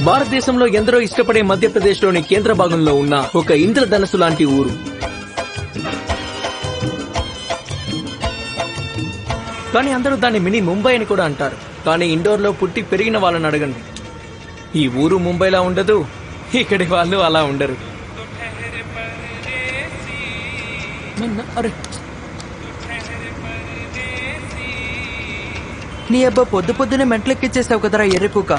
భారతదేశంలో ఎందరో ఇష్టపడే మధ్యప్రదేశ్ లోని కేంద్ర భాగంలో ఉన్న ఒక ఇంద్రధనస్సు లాంటి ఊరు. కానీ అందరూ దాన్ని మినీ ముంబై అని కూడా అంటారు. కానీ ఇండోర్ లో పుట్టి పెరిగిన వాళ్ళని అడగండి, ఈ ఊరు ముంబైలా ఉండదు, ఇక్కడి వాళ్ళు అలా ఉండరు. అరే నీ అబ్బా పొద్దునే మెంటలెక్కిచ్చేసావు కదరా ఎర్రిపూక.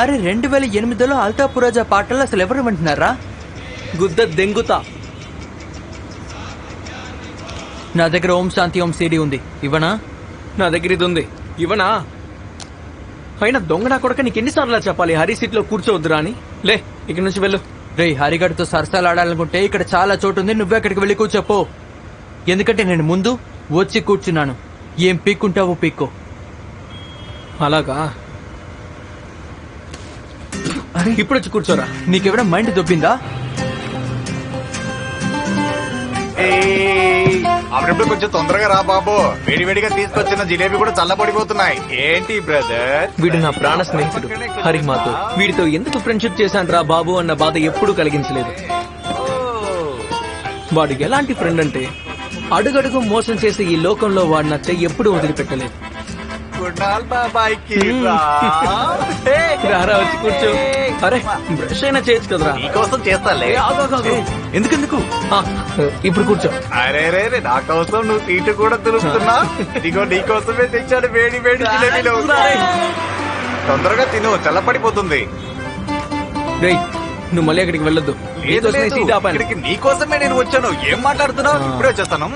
అరే 2008లో అల్తాపురాజా పాటలు అసలు ఎవరు వింటున్నారా? గుద్ద దెంగుతా. నా దగ్గర ఓం శాంతి ఓం సీడీ ఉంది, ఇవ్వనా? నా దగ్గర ఇది ఉంది, ఇవ్వనా? అయినా దొంగ కొడక నీకు ఎన్నిసార్లు చెప్పాలి హరి సీట్ లో కూర్చోవద్దురా అని? లే ఇక్కడి నుంచి వెళ్ళు. రే హరిగడితో సరసాలు ఆడాలనుకుంటే ఇక్కడ చాలా చోటు ఉంది, నువ్వే అక్కడికి వెళ్ళి కూర్చోపో. ఎందుకంటే నేను ముందు వచ్చి కూర్చున్నాను. ఏం పీక్కుంటావో పీక్కో. అలాగా? ఇప్పుడు వచ్చి కూర్చోరా. నీకెవడా మైండ్ దొబ్బిందా? అప్పుడప్పుడు కొంచెం తొందరగా రా బాబు, వేడివేడిగా తీసుకొచ్చిన జిలేబీ కూడా చల్లబడిపోతున్నాయి. ఏంటి బ్రదర్? వీడు నా ప్రాణ స్నేహితుడు హరి మాతో. వీడితో ఎందుకు ఫ్రెండ్షిప్ చేశాను రా బాబు అన్న బాధ ఎప్పుడూ కలిగించలేదు. వాడు ఎలాంటి ఫ్రెండ్ అంటే అడుగడుగు మోసం చేసి ఈ లోకంలో వాడు నా చెయ్యి ఎప్పుడూ వదిలిపెట్టలేదు. రారా వచ్చి కూర్చో. అరే బ్రష్ అయినా చేయొచ్చు కదరా. నీకోసం చేస్తాలే. ఎందుకెందుకు? ఇప్పుడు కూర్చో. అరే రే నా కోసం నువ్వు సీటు కూడా తులుస్తున్నా. ఇదిగో నీకోసమే తెచ్చాడు వేడి వేడి జిలేబీలు. తొందరగా తిను, చల్లపడిపోతుంది. రేయ్ నువ్వు మళ్ళీ అక్కడికి వెళ్ళొద్దు. ఇక్కడికి నీకోసమే నేను వచ్చాను. ఏం మాట్లాడుతున్నావు? ఇప్పుడే వచ్చేస్తాను.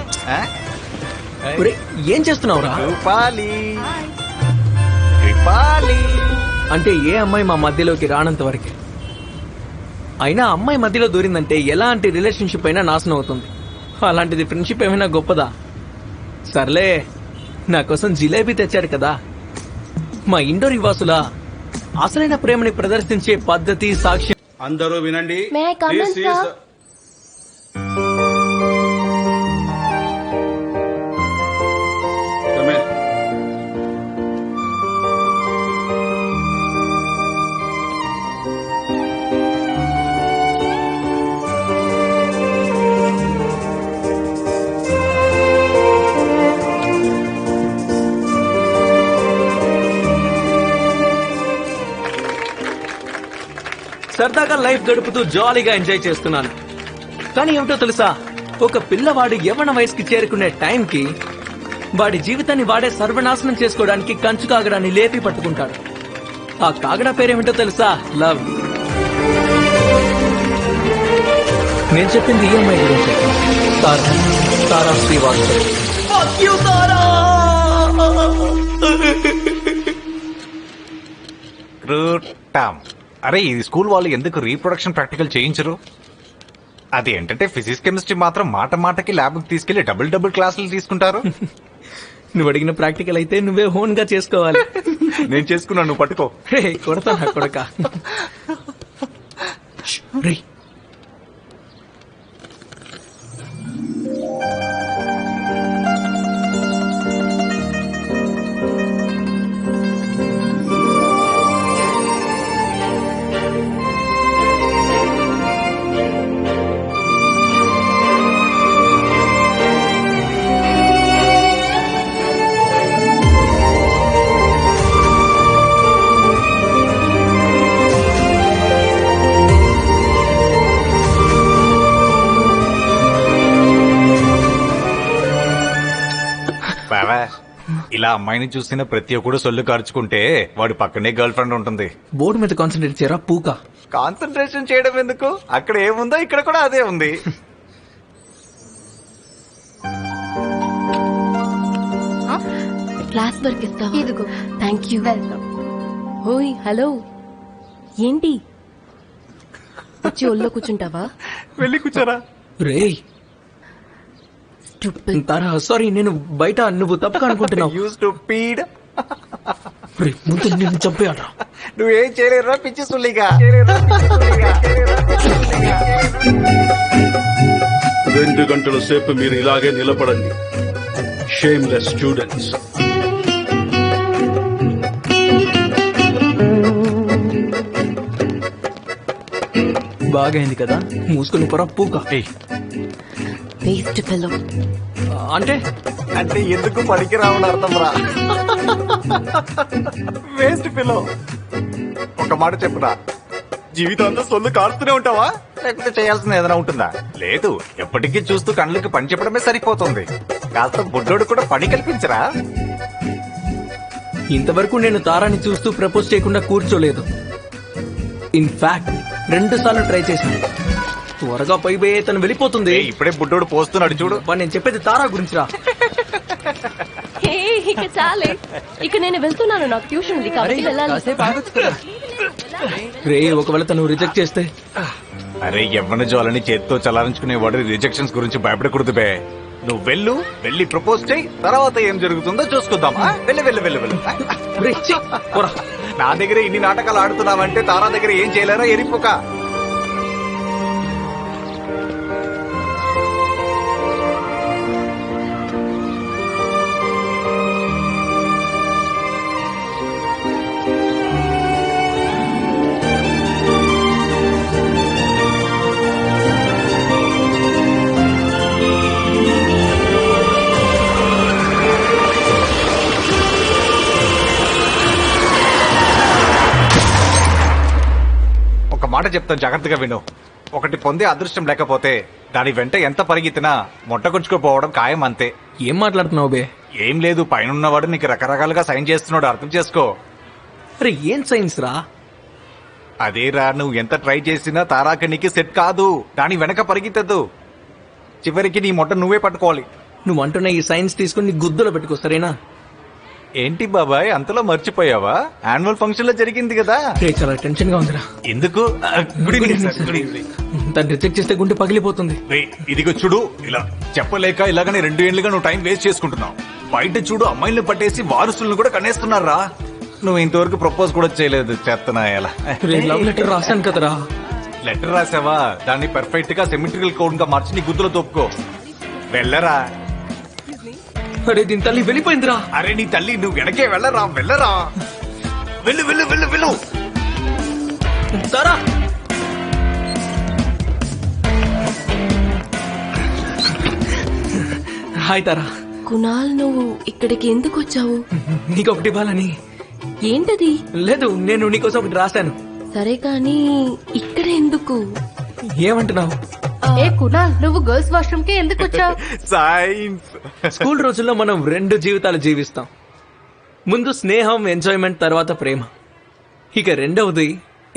ఏం చేస్తున్నావురా? కృపాలి కృపాలి అంటే ఏ అమ్మాయి మా మధ్యలోకి రానంత వరకే. అయినా అమ్మాయి మధ్యలో దూరిందంటే ఎలాంటి రిలేషన్షిప్ అయినా నాశనం అవుతుంది. అలాంటిది ఫ్రెండ్షిప్ ఏమైనా గొప్పదా? సర్లే, నా కోసం జిలేబీ తెచ్చాడు కదా. మా ఇండోర్ నివాసుల అసలైన ప్రేమని ప్రదర్శించే పద్ధతి సాక్ష్యం. అందరూ వినండి. సరదాగా లైఫ్ గడుపుతూ జాలీగా ఎంజాయ్ చేస్తున్నాను. కానీ ఏమిటో తెలుసా, ఒక పిల్లవాడు యవ్వన వయసుకి చేరుకునే టైంకి వాడి జీవితాన్ని వాడే సర్వనాశనం చేసుకోవడానికి కంచు కాగడాన్ని లేపి పట్టుకుంటాడు. ఆ కాగడా పేరేమిటో తెలుసా? లవ్. నేను చెప్పింది ఈఎంఐ గురించి. తారా శ్రీవాస్తవ్. అరే ఈ స్కూల్ వాళ్ళు ఎందుకు రీప్రొడక్షన్ ప్రాక్టికల్ చేయించరు? అది ఏంటంటే ఫిజిక్స్ కెమిస్ట్రీ మాత్రం మాటకి ల్యాబ్ కి తీసుకెళ్లి డబుల్ క్లాసులు తీసుకుంటారు. నువ్వు అడిగిన ప్రాక్టికల్ అయితే నువ్వే ఓన్ గా చేసుకోవాలి. నేను చేసుకున్నాను, నువ్వు పట్టుకో. కొడతా నా కొడక. ఇలా అమ్మాయిని చూసిన ప్రతి ఒక్కడు సొల్లు కార్చుకుంటే వాడు పక్కనే గర్ల్ ఫ్రెండ్ ఉంటుంది. బోర్డు మీద కాన్సన్ట్రేట్ చేయరా పూక. కాన్సన్ట్రేషన్ చేయడం ఎందుకు? అక్కడ ఏముందో ఇక్కడ కూడా అదే ఉంది. క్లాస్ వర్క్ ఇస్తావా? ఇదిగో. థాంక్యూ. ఓయ్ హలో, ఏంటి వచ్చి ఒళ్ళో కూర్చుంటావా? వెళ్ళి కూర్చోరా. రేయ్ తారా, సారీ, నేను బయట. నువ్వు తప్పక అనుకుంటున్నావు. ముందు నిన్ను చంపేయాలరా. నువ్వేం చేయలేరా పిచ్చి సుల్లిగా. 2 గంటల సేపు మీరు ఇలాగే నిలబడండి. Shameless students. బాగా అయింది కదా. మూసుకొని పొర పూక. ఏయ్, వేస్ట్ ఫెలో. అంటే అంటే ఎందుకు పనికి రావని అర్థం రా. Waste pillow. ఒక మాట చెప్పురా, జీవితం అంతా సొల్లు కారుతూనే ఉంటావా, లేకపోతే చేయాల్సింది ఏదైనా ఉంటుందా? లేదు, ఎప్పటికీ చూస్తూ కళ్ళకి పని చెప్పడమే సరిపోతుంది. కాస్త బుడ్డోడు కూడా పని కల్పించరా. ఇంతవరకు నేను తారాని చూస్తూ ప్రపోజ్ చేయకుండా కూర్చోలేదు. ఇన్ఫాక్ట్ 2 సార్లు ట్రై చేశాను. త్వరగా పైపోయే తను వెళ్ళిపోతుంది. ఏయ్, ఇప్పుడే బుడ్డోడు పోస్తున్నాడు చూడు. అబ్బా, నేను చెప్పేది తారా గురించిరా. హే, ఇక చాలే. ఇక నేను వెళ్తున్నాను, నాకు ట్యూషన్ ఉంది కాబట్టి వెళ్ళాలి. కాసేపు ఆగొచ్చు కదా. రే, ఒకవేళ తను రిజెక్ట్ చేస్తే? అరే, యవ్వన జ్వాలని చేత్తో చలారించుకునేవాడు రిజెక్షన్స్ గురించి భయపడకూడదు బే. నువ్వు వెళ్ళి ప్రపోజ్ చేయి, తర్వాత ఏం జరుగుతుందో చూసుకుందాం. వెళ్ళు. రే, ఛీ, పోరా. నా దగ్గర ఇన్ని నాటకాలు ఆడుతున్నావంటే తారా దగ్గర ఏం చేయలేరా ఎరిపోక. ఒక మాట చెప్తాను, జాగ్రత్తగా విను. ఒకటి పొందే అదృష్టం లేకపోతే దాని వెంట ఎంత పరిగెత్తినా మొట్టకొచ్చుకోపోవడం ఖాయం, అంతే. ఏం మాట్లాడుతున్నావు బే? ఏం లేదు, పైనున్నవాడు నీకు రకరకాలుగా సైన్ చేస్తున్నాడు, అర్థం చేసుకో. అరే, ఏం సైన్స్ రా? అదేరా, నువ్వు ఎంత ట్రై చేసినా తారాకి నీకు సెట్ కాదు. దాని వెనక పరిగెత్తద్దు, చివరికి నీ మొట్ట నువ్వే పట్టుకోవాలి. నువ్వు అంటున్న ఈ సైన్స్ తీసుకుని నీ గుద్దులో పెట్టుకో, సరేనా? ఏంటి బాబాయ్, అంతలో మర్చిపోయావా? యాన్యువల్ ఫంక్షన్ లో జరిగింది కదా. రే, చాలా టెన్షన్ గా ఉందిరా. ఎందుకు? Good evening sir. Good evening. తను రిజెక్ట్ చేస్తే గుండె పగిలిపోతుంది. రేయ్, ఇదిగో చూడు, ఇలా చెప్పలేక ఇలాగనే 2 ఏళ్లుగా నువ్వు టైం వేస్ట్ చేసుకుంటున్నావు. బయట చూడు, అమ్మాయిలను పట్టేసి వారసులను కూడా కనేస్తున్నారా. నువ్వు ఇంతవరకు ప్రపోజ్ కూడా చేయలేదు, చేస్తున్నాయలా. రే, లవ్ లెటర్ రాశాను కదరా. లెటర్ రాసావా? దాన్ని పర్ఫెక్ట్ గా సిమెట్రికల్ కోడ్ గా మార్చి నీ గుద్దులో తోపుకో. వెళ్ళరా. అరే, దీని తల్లి వెళ్ళిపోయిందిరా. అరే, నీ తల్లి, నువ్వు వెనకే వెళ్ళరా. వెళ్ళు. తారా, హాయ్ తారా. కునాల్, నువ్వు ఇక్కడికి ఎందుకు వచ్చావు? నీకొకటి ఇవ్వాలని. ఏంటది? లేదు, నేను నీకోసం ఒకటి రాశాను. సరే కానీ ఇక్కడ ఎందుకు? ఏమంటున్నావు? ఏ కునాల్, నువ్వు గర్ల్స్ వాష్రూమ్ కి ఎందుకు వచ్చావు? సైన్స్. స్కూల్ రోజుల్లో మనం 2 జీవితాలు జీవిస్తాం. ముందు స్నేహం, ఎంజాయ్మెంట్, తర్వాత ప్రేమ. ఇక రెండవది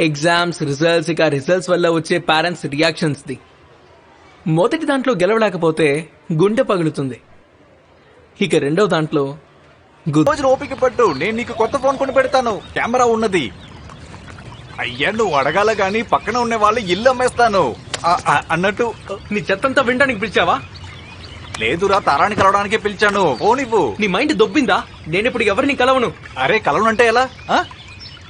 ఎగ్జామ్స్, రిజల్ట్స్. ఇక రిజల్ట్స్ వల్ల వచ్చే పేరెంట్స్ రియాక్షన్స్ ది. మొదటి దాంట్లో గెలవలేకపోతే గుండె పగులుతుంది. ఇక రెండవ దాంట్లో రోజు ఓపిక పట్టు, నేను నీకు కొత్త ఫోన్ కొని పెడతాను, కెమెరా ఉన్నది. అయ్యా, నువ్వు అడగాల గాని పక్కన ఉన్న వాళ్ళు ఇల్లు అమ్మేస్తాను అన్నట్టు. నీ చెత్తంతా వినడానికి పిలిచావా? లేదురా, తారాన్ని కలవడానికే పిలిచాను. ఫోన్ ఇవ్వు. నీ మైండ్ దొబ్బిందా? నేనిప్పుడు ఎవరిని కలవను. అరే, కలవనంటే ఎలా?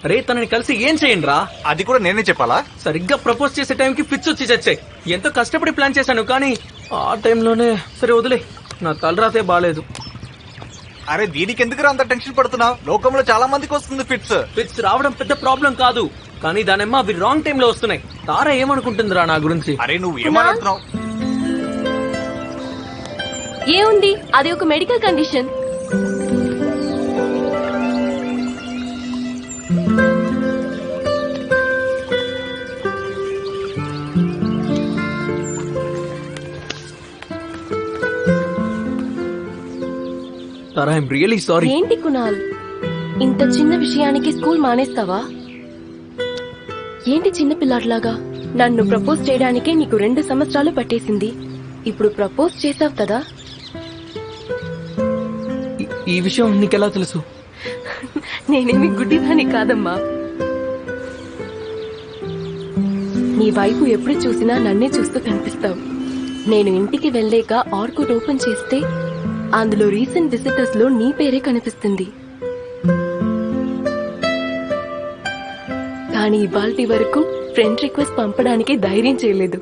అరే, తనని కలిసి ఏం చేయండి రా? అది కూడా నేనే చెప్పాలా? సరిగ్గా ప్రపోజ్ చేసే టైంకి పిచ్చి వచ్చి చచ్చాయి. ఎంతో కష్టపడి ప్లాన్ చేశాను, కానీ ఆ టైంలోనే సరే వదిలే, నా తలరాతే బాలేదు. అరే, దీనికి ఎందుకు అంత టెన్షన్ పడుతున్నావు? లోకంలో చాలా మందికి వస్తుంది ఫిట్స్. ఫిట్స్ రావడం పెద్ద ప్రాబ్లం కాదు, కానీ దానేమో అవి రాంగ్ టైంలో వస్తున్నాయి. తారా ఏమనుకుంటుందిరా నా గురించి? అరే, నువ్వు ఏమనుకుంటున్నావు? ఏముంది, అది ఒక medical condition. Tara, I'm really sorry. ఏంటి కునాల్, ఇంత చిన్న విషయానికి స్కూల్ మానేస్తావా? ఏంటి చిన్న పిల్లాడిలాగా? నన్ను ప్రపోజ్ చేయడానికే నీకు 2 సంవత్సరాలు పట్టేసింది. ఇప్పుడు ప్రపోజ్ చేసావు కదా. ఈ విషయం నీకెలా తెలుసు? నేనేమి గుడ్డిదాని కాదమ్మా. నీ వైపు ఎప్పుడు చూసినా నన్నే చూస్తూ కనిపిస్తావు. నేను ఇంటికి వెళ్ళాక ఆర్కుట్ ఓపెన్ చేస్తే అందులో రీసెంట్ విజిటర్స్ లో నీ పేరే కనిపిస్తుంది. కానీ ఇవాల్టి వరకు ఫ్రెండ్ రిక్వెస్ట్ పంపడానికి ధైర్యం చేయలేదు.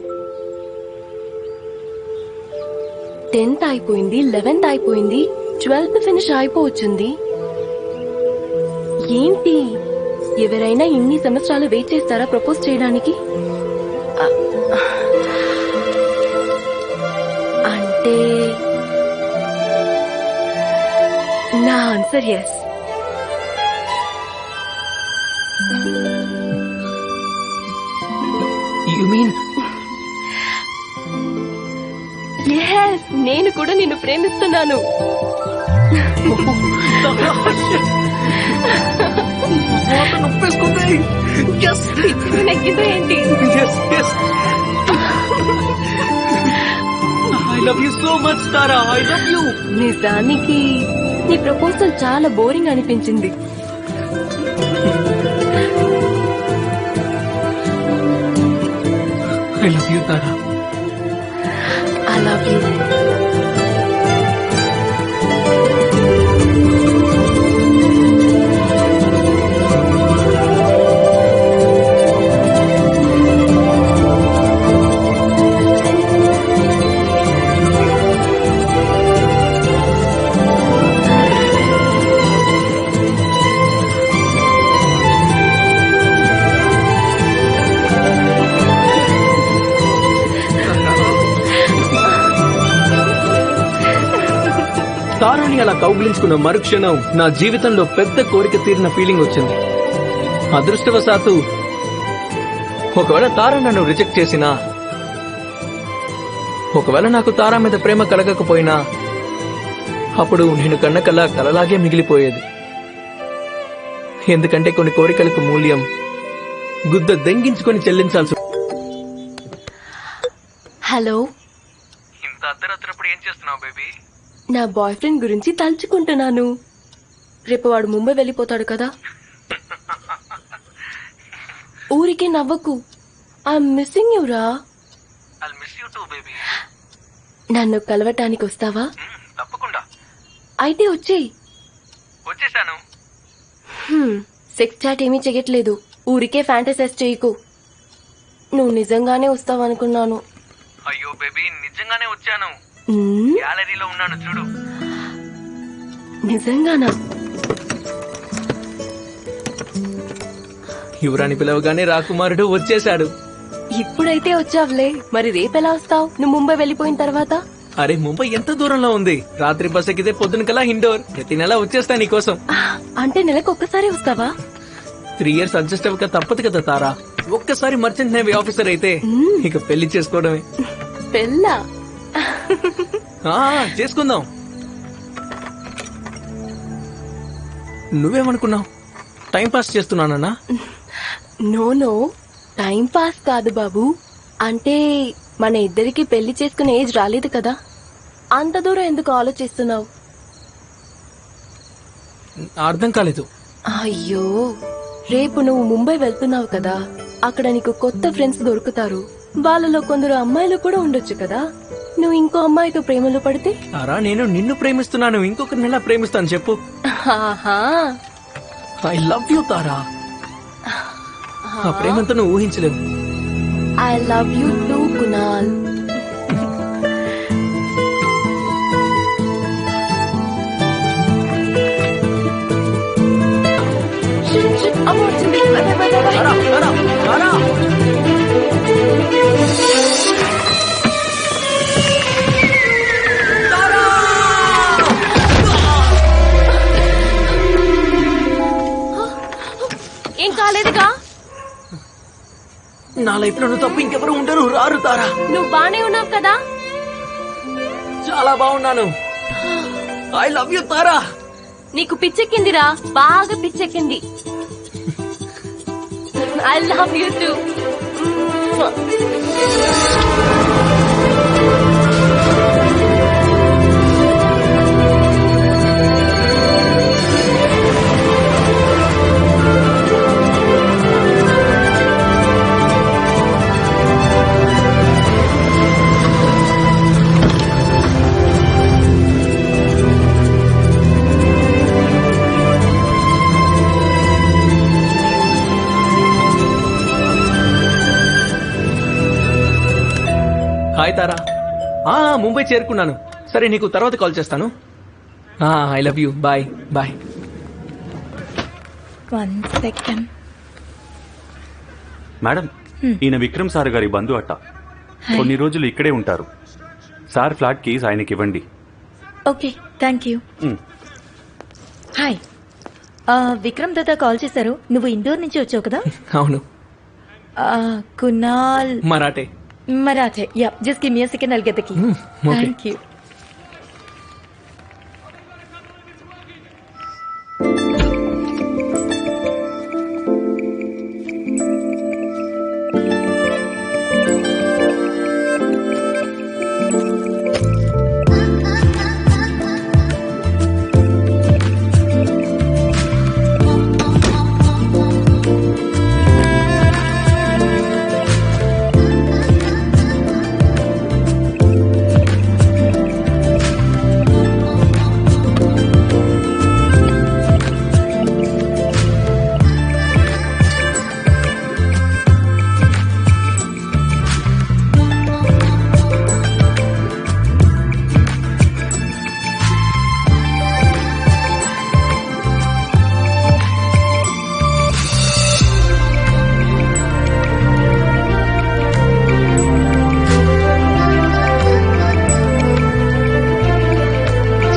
10th అయిపోయింది, 11th అయిపోయింది, 12th ఫినిష్ అయిపోవచ్చుంది. ఏంటి, ఎవరైనా ఇన్ని సంవత్సరాలు వెయిట్ చేస్తారా ప్రపోజ్ చేయడానికి? అంటే నా answer yes. You mean yes, నేను కూడా నిన్ను ప్రేమిస్తున్నాను. నొప్పేసుకుంది. నెగ్గిందో ఏంటి? I love you so much Tara, I love you. నిజానికి నీ ప్రపోజల్ చాలా బోరింగ్ అనిపించింది. I love you Tara. I love you. తారాని అలా కౌగిలించుకున్న మరుక్షణం నా జీవితంలో పెద్ద కోరిక తీరిన ఫీలింగ్ వచ్చింది. అదృష్టవశాత్తు ఒకవేళ తార నన్ను రిజెక్ట్ చేసినా, ఒకవేళ నాకు తారా మీద ప్రేమ కలగకపోయినా, అప్పుడు నేను కన్న కల కలలాగే మిగిలిపోయేది. ఎందుకంటే కొన్ని కోరికలకు మూల్యం గుద్ద దెంగించుకొని చెల్లించాల్సి. హలో, ఇంత అర్ధరాత్రప్పుడు ఏం చేస్తున్నావు బేబీ? నా బాయ్ ఫ్రెండ్ గురించి తలుచుకుంటున్నాను. రేపు వాడు ముంబై వెళ్ళిపోతాడు కదా. ఊరికే నవ్వకు. ఐఎమ్ మిస్సింగ్ యూ రా. I'll miss you too baby. నన్ను కలవటానికి వస్తావా? తప్పకుండా. అయితే వచ్చేయ్. వచ్చేసాను. సెక్స్ చాట్ ఏమీ చెయ్యట్లేదు. ఊరికే ఫ్యాంటసైజ్ చేయకు. నువ్వు నిజంగానే వస్తావనుకున్నాను. అయ్యో బేబీ, నిజంగానే వచ్చాను. మ్మ్? గ్యాలరీలో ఉన్నాను చూడు. నిజంగానా? యువరాణి పిలవగానే రాకుమారుడు వచ్చేశాడు. ఇప్పుడైతే వచ్చావులే, మరి రేపెలా వస్తావు? నువ్వు ముంబై వెళ్ళిపోయిన తర్వాత? అరే, ముంబై ఎంత దూరంలో ఉంది? రాత్రి బస్ ఎక్కితే పొద్దున కల్లా ఇండోర్. ప్రతి నెల వచ్చేస్తా నీకోసం. అంటే నెలకు ఒక్కసారి వస్తావా? 3 years అడ్జస్ట్ అవ్వక తప్పదు కదా తారా. ఒక్కసారి మర్చెంట్ నేవీ ఆఫీసర్ అయితే ఇక పెళ్లి చేసుకోవడమే. పెళ్ళా? ఆ, చేసుకుందాం. నువ్వేమనుకున్నావు? టైం పాస్ చేస్తున్నానన్నా? నో, టైం పాస్ కాదు బాబు. అంటే మన ఇద్దరికి పెళ్లి చేసుకునే ఏజ్ రాలేదు కదా. అంత దూరం ఎందుకు ఆలోచిస్తున్నావు? అర్థం కాలేదు. అయ్యో, రేపు నువ్వు ముంబై వెళ్తున్నావు కదా. అక్కడ నీకు కొత్త ఫ్రెండ్స్ దొరుకుతారు. వాళ్ళలో కొందరు అమ్మాయిలు కూడా ఉండొచ్చు కదా. నువ్వు ఇంకో అమ్మాయితో ప్రేమలో పడితే? తారా, నేను నిన్ను ప్రేమిస్తున్నాను. ఇంకొకరిని ఎలా ప్రేమిస్తాను చెప్పు? ఆహా, ఐ లవ్ యూ తారా. ఆ ప్రేమంతా నువ్వు ఊహించలేవు. I love you too Kunal. అమ్మ వచ్చింది. తారా, తారా, తారా. ఏం కాలేదుగా? నా లైఫ్ లో నువ్వు తప్ప ఇంకెవరు ఉండరు. రారు తారా. నువ్వు బానే ఉన్నావు కదా. చాలా బాగున్నాను. I love you Tara. నీకు పిచ్చెక్కిందిరా, బాగా పిచ్చెక్కింది. I love you too. Hi Tara. Mumbai చేరుకున్నాను. సరే, నీకు తర్వాత కాల్ చేస్తాను. I love you. Bye bye. 1 second. Madam, ఈయన విక్రమ్ సార్ గారి బంధు అట్ట. కొన్ని రోజులు ఇక్కడే ఉంటారు. సార్ ఫ్లాట్ కీస్ ఆయనకి ఇవ్వండి. Okay, thank you. Hmm. Hi, Vikram దాదా కాల్ చేశారు. నువ్వు ఇండోర్ నుంచి వచ్చావు కదా? అవును, Kunal Marathe. Marathe. Yeah, just give me a second, I'll get the key. okay. Thank you.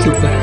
Super.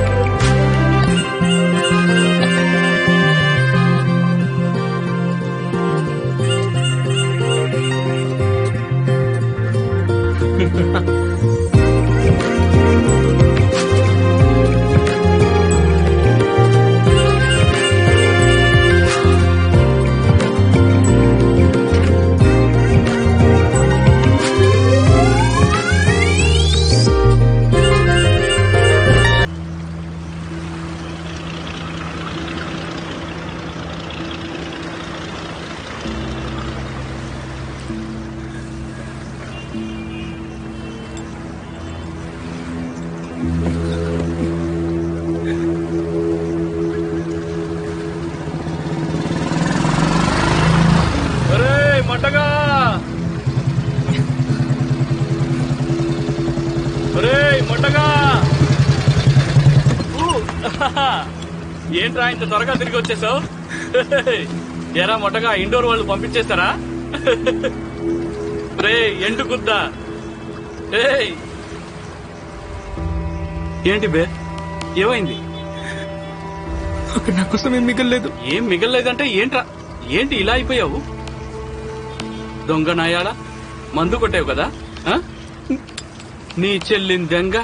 మటగా మటగా ఏంట్రా ఇంత త్వరగా తిరిగి వచ్చేసావు? ఎరా మొట్టగా ఇండోర్ వాళ్ళు పంపించేస్తారా? రే ఎండు గుద్దా. ఏంటి బే, ఏమైంది? అక్కడ నా కోసం ఏం మిగలలేదు. ఏం మిగలలేదంటే ఏంట్రా? ఏంటి ఇలా అయిపోయావు? దొంగ నాయాలా, మందు కొట్టావు కదా? ఆ? నీ చెల్లిన దెంగ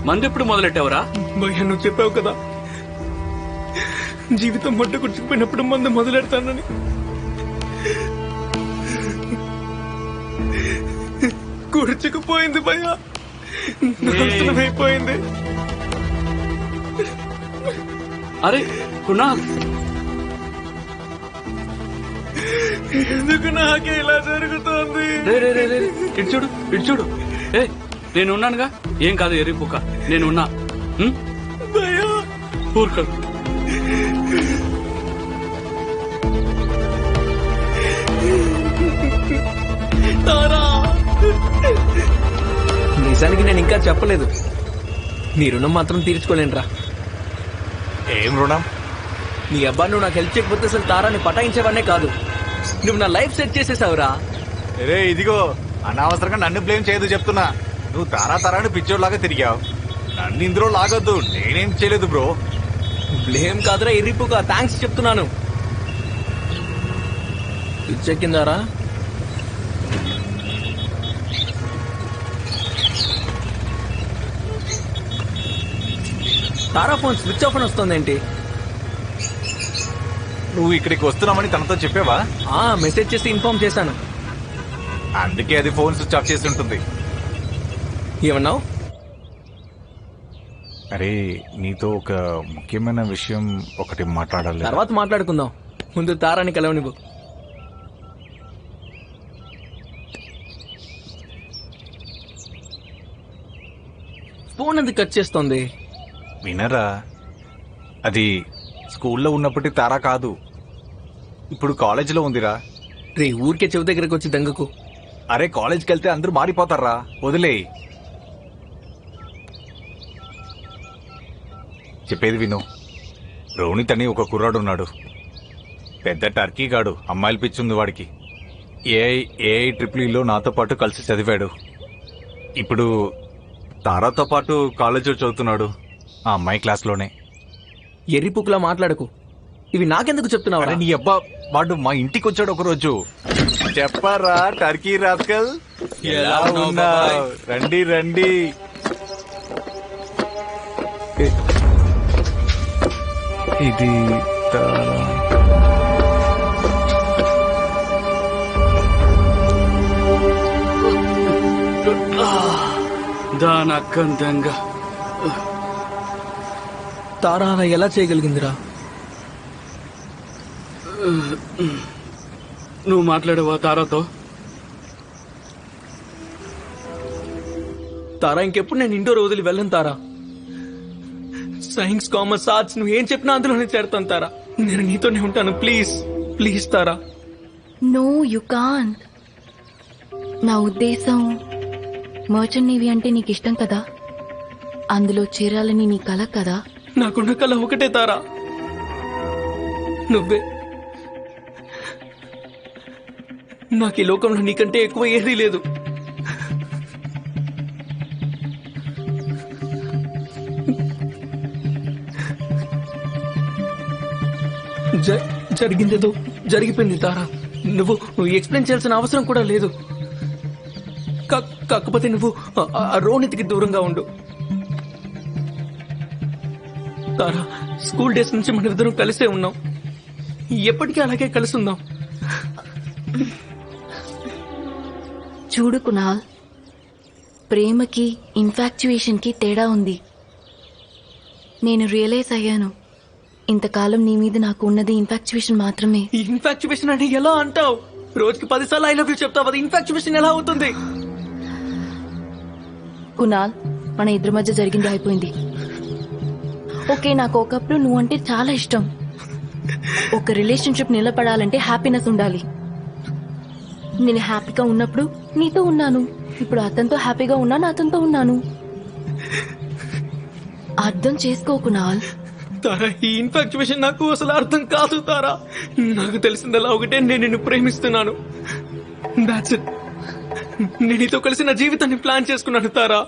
మందు ఎప్పుడు మొదలెట్టావురా? భయ్యా, నువ్వు చెప్పావు కదా జీవితం మొట్ట కుట్టుకుపోయినప్పుడు మందు మొదలెడతానని. కుడుచుకుపోయింది భయ్యా, నాశనం అయిపోయింది. అరే కునాల్, ఎందుకు నాకే ఇలా జరుగుతోంది? రే ఇటు చూడు, ఇటు చూడు. నేనున్నానుగా, ఏం కాదు ఎర్రిపుక్క, నేనున్నా. భయ్యా, ఊరుకో. నిజానికి నేను ఇంకా చెప్పలేదు, నీ రుణం మాత్రం తీర్చుకోలేనురా. ఏం రుణం? నీ అబ్బా, నువ్వు నాకు హెల్ప్ చేయకపోతే అసలు తారాన్ని పటాయించేవానే కాదు. నువ్వు నా లైఫ్ సెట్ చేసేసావురా. రే ఇదిగో, అనవసరంగా నన్ను బ్లేమ్ చేయదు చెప్తున్నా. నువ్వు తారాని పిచ్చోడ్లాగా తిరిగావు. నన్ను ఇందులో లాగొద్దు, నేనేం చేయలేదు బ్రో. బ్లేమ్ కాదురా ఎర్రిపుగా, థ్యాంక్స్ చెప్తున్నాను. పిచ్చెక్కిందారా? తారా ఫోన్ స్విచ్ ఆఫ్ అని వస్తుందేంటి? నువ్వు ఇక్కడికి వస్తున్నామని తనతో చెప్పావా? మెసేజ్ చేసి ఇన్ఫార్మ్ చేశాను. అందుకే అది ఫోన్ స్విచ్ ఆఫ్ చేసి ఉంటుంది. ఏమన్నావు? అరే, నీతో ఒక ముఖ్యమైన విషయం ఒకటి మాట్లాడాలి. తర్వాత మాట్లాడుకుందాం, ముందు తారాని కలవనివ్వు. ఫోన్ ఎందుకు కట్ చేస్తోంది? వినరా, అది స్కూల్లో ఉన్నప్పటి తారా కాదు, ఇప్పుడు కాలేజీలో ఉందిరా. రే, ఊరికే చెవి దగ్గరకు వచ్చి దంగకు. అరే, కాలేజ్కి వెళ్తే అందరూ మారిపోతారా, వదిలే. చెప్పేది విను. రోనిత్ అని ఒక కుర్రాడు ఉన్నాడు, పెద్ద టర్కీ గాడు. అమ్మాయిలు పిచ్చుంది వాడికి. ఏఐ ట్రిపుల్ నాతో పాటు కలిసి చదివాడు. ఇప్పుడు తారాతో పాటు కాలేజీలో చదువుతున్నాడు. ఆ అమ్మాయి క్లాస్లోనే. ఎర్రిపుకులా మాట్లాడకు. ఇవి నాకెందుకు చెప్తున్నావా? అరే నీ అబ్బా, వాడు మా ఇంటికి వచ్చాడు ఒకరోజు. చెప్పరా టర్కీ రాస్కల్, ఎలా ఉన్నావ్? రండి రండి. ఇది తారా. దానక్కం దెంగ. తారా అలా ఎలా చేయగలిగిందిరా? నువ్వు మాట్లాడేవా తారాతో? తారా, ఇంకెప్పుడు నేను ఇండోర్ వదిలి వెళ్ళను తారా. సైన్స్, కామర్స్, ఆర్ట్స్ నువ్వు ఏం చెప్పినా అందులోనే చేరుతాను తారా. నేను నీతోనే ఉంటాను. Please please Tara. No you can't. నా ఉద్దేశం, మర్చెంట్ నేవీ అంటే నీకు ఇష్టం కదా, అందులో చేరాలని నీ కల కదా. నాకున్న కళ ఒకటే తారా, నువ్వే. నాకు ఈ లోకంలో నీకంటే ఎక్కువ ఏదీ లేదు. జరిగిందేదో జరిగిపోయింది తారా. నువ్వు ఎక్స్ప్లెయిన్ చేయాల్సిన అవసరం కూడా లేదు. కాకపోతే నువ్వు ఆ రోనితికి దూరంగా ఉండు తారా. స్కూల్ డేస్ నుంచి మన ఇద్దరం కలిసే ఉన్నాం. ఎప్పటికీ అలాగే కలిసి ఉందాం. చూడు కునాల్, ప్రేమకి ఇన్ఫాక్చుయేషన్ కి తేడా ఉంది. నేను రియలైజ్ అయ్యాను, ఇంతకాలం నీ మీద నాకు ఉన్నది ఇన్ఫాక్చుయేషన్ మాత్రమే. ఇన్ఫాక్చుయేషన్ అని ఎలా అంటావు? రోజుకి 10 సార్లు ఐ లవ్ యూ చెప్తావు. అది ఇన్ఫాక్చుయేషన్ ఎలా అవుతుంది? కునాల్, మన ఇద్దరి మధ్య జరిగింది అయిపోయింది. ఓకే, నాకు ఒకప్పుడు నువ్వంటే చాలా ఇష్టం. ఒక రిలేషన్షిప్ నిలబడాలంటే హ్యాపీనెస్ ఉండాలి. నేను హ్యాపీగా ఉన్నప్పుడు నీతో ఉన్నాను, ఇప్పుడు అతనితో హ్యాపీగా ఉన్నాను, అతనితో ఉన్నాను. అర్థం చేసుకో కునాల్. తారా, ఈ ఇన్ఫాక్చుయేషన్ నాకు అసలు అర్థం కాదు తారా. నాకు తెలిసిందలా ఒకటే, నేను నిన్ను ప్రేమిస్తున్నాను. That's it. నేను నీతో కలిసి నా జీవితాన్ని ప్లాన్ చేసుకున్నాను తారా.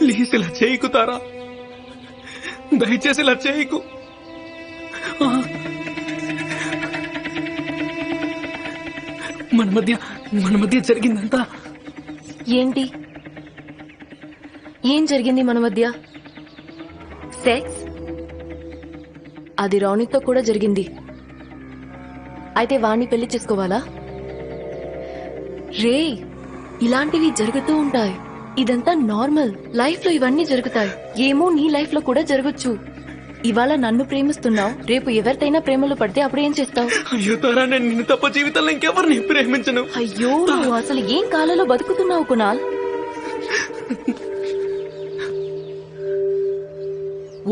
ప్లీజ్ ఇలా చేయకు తారా, దయచేసి ఇలా చేయకు. మన మధ్య జరిగిందంతా ఏంటి? ఏం జరిగింది మన మధ్య? సెక్స్? అది రాణితో కూడా జరిగింది. అయితే వాణ్ణి పెళ్లి చేసుకోవాలా? రే, ఇలాంటివి జరుగుతూ ఉంటాయి. ఇదంతా నార్మల్. లైఫ్ లో ఇవన్నీ జరుగుతాయి. ఏమో నీ లైఫ్ లో కూడా జరగచ్చు. ఇవాళ నన్ను ప్రేమిస్తున్నావు, రేపు ఎవరితైనా ప్రేమలో పడితే అప్పుడు ఏం చేస్తావు? అయ్యో తారా, నేను నిన్ను తప్ప జీవితంలో ఇంకెవరిని ప్రేమించను. అయ్యో, నువ్వు అసలు ఏం కాలంలో బతుకుతున్నావు Kunal?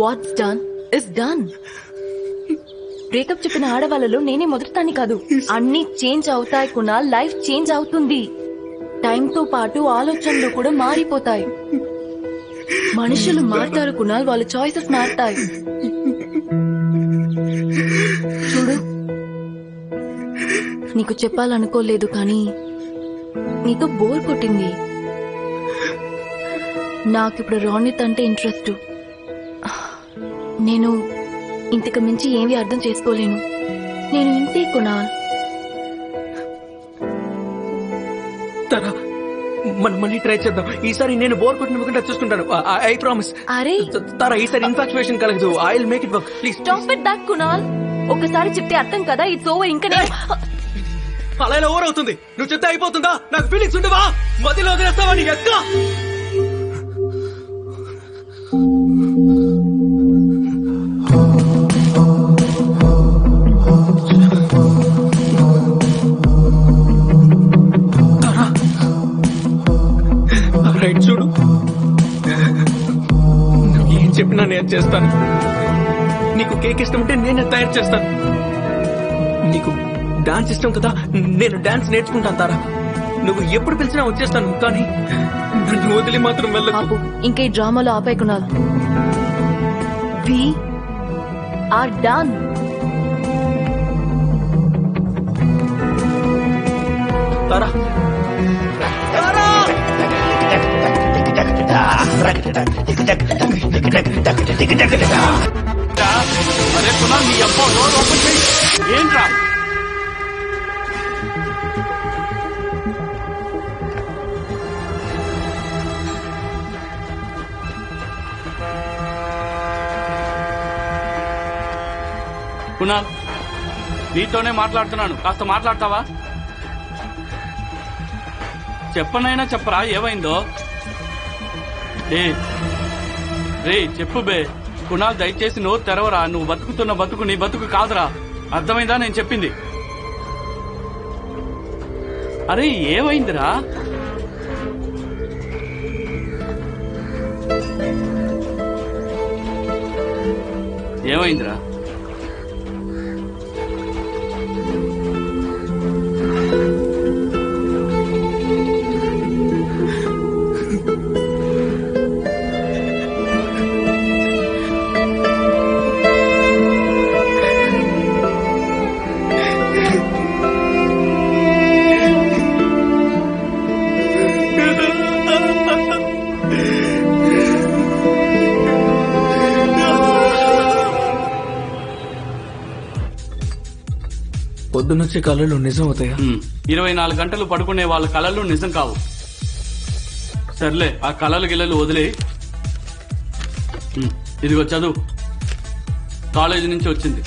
What's done is done. Breakup చెప్పిన ఆడవాళ్ళలో నేనే మొదటిదాన్ని కాదు. అన్ని చేంజ్ అవుతాయి కునాల్. లైఫ్ చేంజ్ అవుతుంది. టైంతో పాటు ఆలోచనలు కూడా మారిపోతాయి. మనుషులు మారుతారు కునాల్, వాళ్ళ చాయిసెస్ మారుతాయి. చూడు, నీకు చెప్పాలనుకోలేదు కానీ నీతో బోర్ కొట్టింది. నాకిప్పుడు రోనిత్ అంటే ఇంట్రెస్ట్. నేను ఇంతకు మించి ఏమీ అర్థం చేసుకోలేను. నేను ఇంతే కునాల్. తారా, మనం మళ్ళీ ట్రై చేద్దాం. ఈసారి నేను బోర్ కొట్టినకుండా చూసుకుంటాను. I promise. అరే తారా, ఈసారి ఇన్ఫాక్చుయేషన్ కలగదు. I will make it work. Please stop it that Kunal. ఒకసారి చెప్తే అర్థం కదా, ఇట్స్ ఓవర్. ఇంకా నేను అలా ఇలా ఓవర్ అవుతుంది. నువ్వు చెప్తే అయిపోతుందా? నాకు ఫీలింగ్స్ ఉండవా? మధ్యలో వదిలేస్తావా? నీ ఎక్క. రైట్, చూడు, నువ్వు ఏం చెప్పినా నేను చేస్తాను. నీకు కేక్ ఇష్టం ఉంటే నేనే తయారు చేస్తాను. నీకు డాన్స్ ఇష్టం కదా, నేను డాన్స్ నేర్చుకుంటాను తారా. నువ్వు ఎప్పుడు పిలిచినా వచ్చేస్తాను, కానీ నన్ను వదిలి మాత్రం వెళ్ళకు. ఇంకా ఈ డ్రామాలో ఆపేకున్నాను. We are done. చెప్పు, డోర్ ఓపెన్ చెయ్యి. ఏంట్రా? కునాల్, నీతోనే మాట్లాడుతున్నాను, కాస్త మాట్లాడతావా? చెప్పనైనా చెప్పరా ఏమైందో? రే చెప్పు బే. కునాల్, దయచేసి నోరు తెరవరా. నువ్వు బతుకుతున్న బతుకు నీ బతుకు కాదురా. అర్థమైందా నేను చెప్పింది? అరే ఏమైందిరా? ఏమైందిరా? పొద్దునొచ్చే కళలు నిజం అవుతాయా? 24 గంటలు పడుకునే వాళ్ళ కళలు నిజం కావు. సర్లే, ఆ కళలు గిల్లలు వదిలే. ఇదిగో చదువు. కాలేజీ నుంచి వచ్చింది.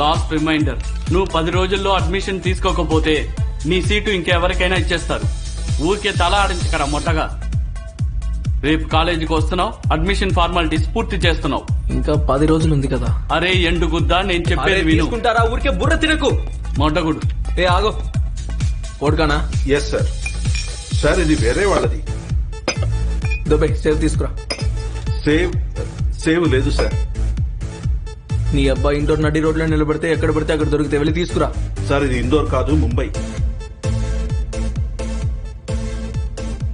లాస్ట్ రిమైండర్, నువ్వు 10 రోజుల్లో అడ్మిషన్ తీసుకోకపోతే నీ సీటు ఇంకెవరికైనా ఇచ్చేస్తారు. ఊరికే తల ఆడించకరా మొట్టగా. రేపు కాలేజీకి వస్తున్నావు, అడ్మిషన్ ఫార్మాలిటీస్ పూర్తి చేస్తున్నావు. ఇంకా 10 రోజులు ఉంది కదా. అరే ఎండు గుద్దా, నేను చెప్పేది విను. తీసుకుంటారా? ఊరికే బుర్ర తినకు. మొట్టగుడు. ఏ ఆగో, ఓడుకానా? Yes sir. సార్ ఇది వేరే వాళ్ళది. దుబాయ్ సేవ్ తీసుకురా. సేవ్ లేదు సార్. నీ అబ్బాయి ఇండోర్ నడి రోడ్లో నిలబడితే ఎక్కడ పడితే అక్కడ దొరికితే వెళ్ళి తీసుకురా. సార్ ఇది ఇందోర్ కాదు, ముంబై.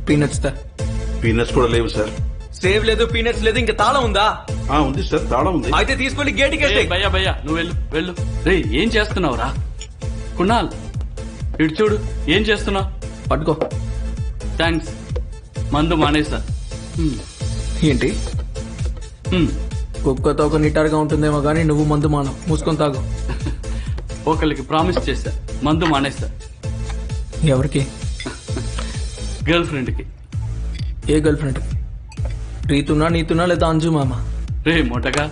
పీనట్స్ తా. పీనట్స్ కూడా లేవు సార్. సేవ్ లేదు, పీనట్స్ లేదు, ఇంకా తాళం ఉందా? ఉంది సార్, తాళం ఉంది. అయితే తీసుకెళ్లి గేటుకి ఏ, భయ్యా భయ్యా నువ్వు వెళ్ళు వెళ్ళు. రే ఏం చేస్తున్నావురా? కునాల్ ఇటు చూడు, ఏం చేస్తున్నావు? పట్టుకో. థ్యాంక్స్. మందు మానేసా. ఏంటి? కుక్కతో ఒక నిటారుగా ఉంటుందేమో గానీ నువ్వు మందు మానవు. మూసుకొని తాగు. ఒకరికి ప్రామిస్ చేశా, మందు మానేస్తా. ఎవరికి? గర్ల్ ఫ్రెండ్ కి. ఏ గర్ల్ ఫ్రెండ్? రీతున్నా, నీతున్నా, లేదా అంజు మామ? రే మొటగా,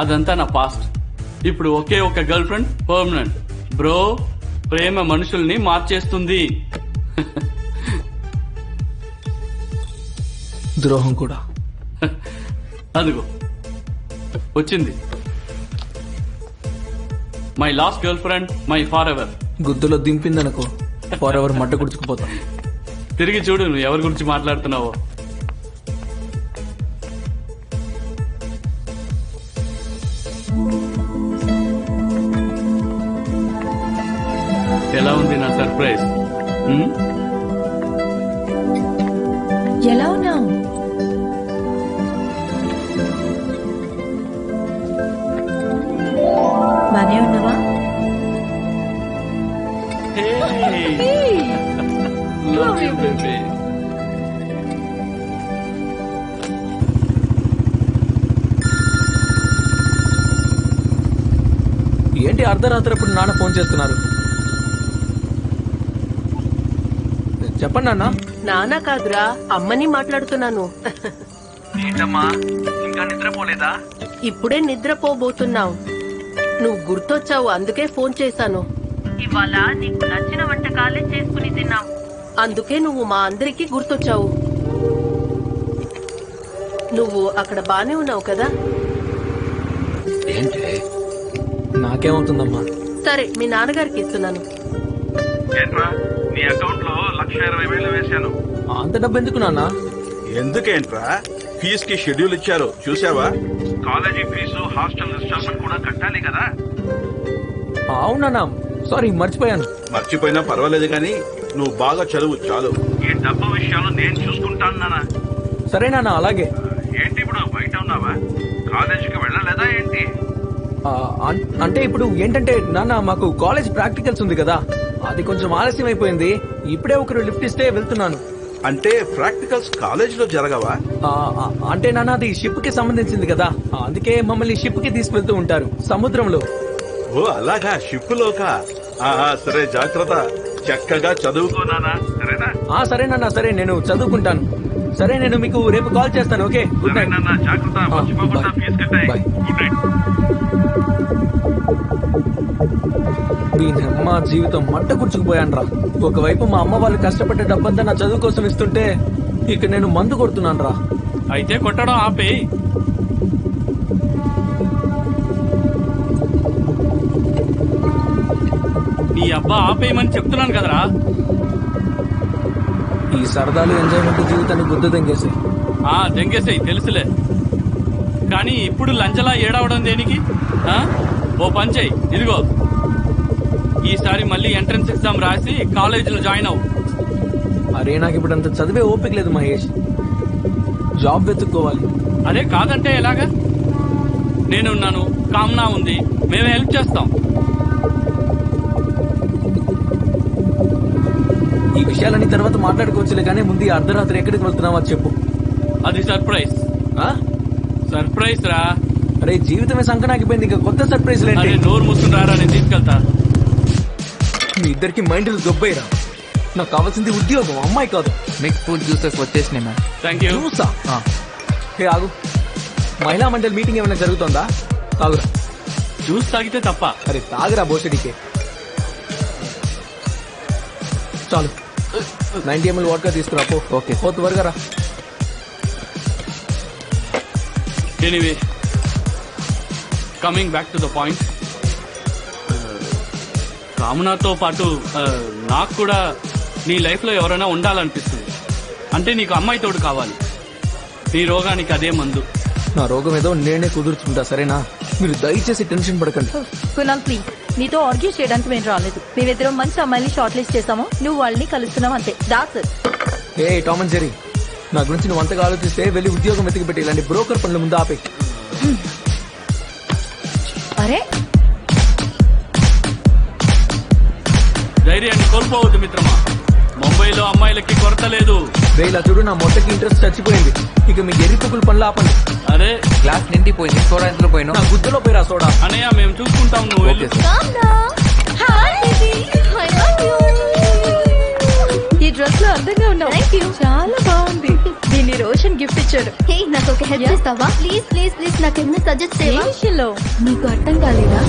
అదంతా నా పాస్ట్. ఇప్పుడు ఒకే ఒక గర్ల్ ఫ్రెండ్ పర్మనెంట్. బ్రో, ప్రేమ మనుషుల్ని మార్చేస్తుంది. ద్రోహం కూడా. అదిగో వచ్చింది. My last girlfriend, my forever. గుద్దులో దింపిందనుకో, ఫర్ ఎవర్ మడ్డ గుడుచుకుపోతా. తిరిగి చూడు నువ్వు ఎవరి గురించి మాట్లాడుతున్నావో. ఎలా ఉంది నా సర్ప్రైజ్? ఎలా ఉన్నావు? బానే ఉన్నావా? Love you, baby. ఏంటి అర్ధరాత్రి ఇప్పుడు నాన్న ఫోన్ చేస్తున్నారు? చెప్పండి నాన్న. నాన్న కాదురా, అమ్మని మాట్లాడుతున్నాను. ఏంటమ్మా, ఇంకా నిద్రపోలేదా? ఇప్పుడే నిద్రపోబోతున్నావు. నువ్వు గుర్తొచ్చావు, అందుకే ఫోన్ చేశాను. ఇవాళ నీకు నచ్చిన వంటకాలే చేసుకుని తిన్నావు, అందుకే నువ్వు మా అందరికీ గుర్తొచ్చావు. నువ్వు అక్కడ బానే ఉన్నావు కదా? ఏంటి? నాకేమవుతుందమ్మా? సరే, మీ నాన్నగారికి ఇస్తున్నాను. నీ అకౌంట్ లో 1,20,000 వేశాను. అంత డబ్బు ఎందుకు నాన్న? ఎందుకేంట్రా? ఫీజు కి షెడ్యూల్ ఇచ్చారు, చూసావా? కాలేజీ ఫీజు, హాస్టల్ ఇన్స్టాల్మెంట్ కూడా కట్టాలి కదా. అవునా? సారీ, మర్చిపోయాను. మర్చిపోయినా పర్వాలేదు కానీ నువ్వు బాగా చదువు చాలు. ఈ డబ్బు విషయాలు నేను చూసుకుంటాను నాన్న. సరే నాన్న, అలాగే. ఏంటి ఇప్పుడు బయట ఉన్నావా? కాలేజీకి వెళ్ళలేదా ఏంటి? అంటే ఇప్పుడు ఏంటంటే నాన్న, మాకు కాలేజ్ ప్రాక్టికల్స్ ఉంది కదా, అది కొంచెం ఆలస్యం అయిపోయింది. ఇప్పుడే ఒకరు లిఫ్ట్ ఇస్తే వెళ్తున్నాను. అంటే ప్రాక్టికల్స్ కాలేజీలో జరగవా? అంటే నాన్న, అది షిప్ కి సంబంధించింది కదా, అందుకే మమ్మల్ని షిప్ కి తీసుకెళ్తూ ఉంటారు సముద్రంలో. ఓ అలాగా షిప్ లోకా సరే జాగ్రత్త, చక్కగా చదువుకోనానా, సరేనా? సరేనన్నా, సరే నేను చదువుకుంటాను. సరే నేను మీకు రేపు కాల్ చేస్తాను. Okay, good night. సరేనన్నా, జాగ్రత్త, మర్చిపోకుండా ఫీజు కట్టాయి. బాయ్. Good night. దీని అమ్మ జీవితం మంట కూర్చుకుపోయాను రా. ఒకవైపు మా అమ్మ వాళ్ళు కష్టపడ్డ డబ్బంతా నా చదువు కోసం ఇస్తుంటే ఇక నేను మందు కొడుతున్నాను రా. అయితే కొట్టడం ఆపేయి. నీ అబ్బా ఆపేయమని చెప్తున్నాను కదరా. ఈ సరదాలు ఎంజాయ్మెంట్ జీవితాన్ని గుద్ద దెంగేసి దెంగేసాయి తెలుసులే. కానీ ఇప్పుడు లంచలా ఏడవడం దేనికి? ఓ పని చెయ్యి, ఇదిగో ఈసారి మళ్ళీ ఎంట్రన్స్ ఎగ్జామ్ రాసి కాలేజీలో జాయిన్ అవ్వు. అరే నాకు ఇప్పుడు అంత చదివే ఓపిక లేదు మహేష్. జాబ్ వెతుక్కోవాలి. అదే కాదంటే ఎలాగా? నేనున్నాను, కామ్నా ఉంది, మేము హెల్ప్ చేస్తాం. ఈ విషయాలన్నీ తర్వాత మాట్లాడుకోవచ్చులే, కానీ ముందు ఈ అర్ధరాత్రి ఎక్కడికి వెళ్తున్నావా చెప్పు. అది సర్ప్రైజ్. సర్ప్రైజ్ రా. అరే జీవితమే సంకనాకిపోయింది, ఇంకా కొత్త సర్ప్రైజ్ అరే లేండి. నోరు మూసుకుని రా, నేను తీసుకెళ్తా. మీ ఇద్దరికి మైండ్లు దొబ్బయ్యరా. నాకు కావాల్సింది ఉద్యోగం, అమ్మాయి కాదు. మిక్స్ ఫ్రూట్ జ్యూసెస్ వచ్చేసినాయి మ్యామ్. Thank you. చూసా. హే ఆగు, మహిళా మండలి మీటింగ్ ఏమైనా జరుగుతుందా? తాగురా. జ్యూస్ తాగితే తప్ప. అరే తాగురా బోసడికే. చాలు 90 ml వాడ్కా తీసుకురా పో. ఓకే పో త్వరగా రా. Anyway, coming back to the point, కామనాతో పాటు నాకు కూడా నీ లైఫ్ లో ఎవరైనా ఉండాలనిపిస్తుంది. అంటే నీకు అమ్మాయి తోడు కావాలి. నీ రోగానికి అదే మందు. నా రోగం ఏదో నేనే కుదుర్చుకుంటా, సరేనా? మీరు దయచేసి టెన్షన్ పడకండి. కునాల్ ప్లీజ్, నీతో ఆర్గ్యూ చేయడానికి మేము రాలేదు. మేమిద్దరం మంచి అమ్మాయిని షార్ట్ లిస్ట్ చేసాము, నువ్వు వాళ్ళని కలుస్తున్నావు అంతే. That's it. A Tom and Jerry, నా గురించి నువ్వు అంతగా ఆలోచిస్తే వెళ్ళి ఉద్యోగం వెతికి పెట్టి ఇలాంటి బ్రోకర్ పనుల ముందు ఆపే. అరే ధైర్యాన్ని కోల్పోవద్దు మిత్రమా. ముంబైలో అమ్మాయిలకి కొరత లేదు. ఇలా చూడు, నా మొట్టకి ఇంట్రెస్ట్ చచ్చిపోయింది. ఇక మీ ఎర్రి పుక్కులు పనులు ఆపండి. అరే క్లాస్ నిండిపోయింది, సోడా ఇంట్లో పోయినా. నా గుద్దులో పోయిరా సోడా. అనయ్య మేము చూసుకుంటాం, నువ్వు వెళ్ళి. ఈ డ్రెస్ లో అందంగా ఉన్నావు. చాలా బాగుంది. దీన్ని రోషన్ గిఫ్ట్ ఇచ్చాడు. హే నాకు ఒక హెల్ప్ చేస్తావా? ప్లీజ్ ప్లీజ్ ప్లీజ్ నాకు ఏమైనా సజెస్ట్ ఏ చేయవా? విషయంలో? నీకు అర్థం కాలేదా?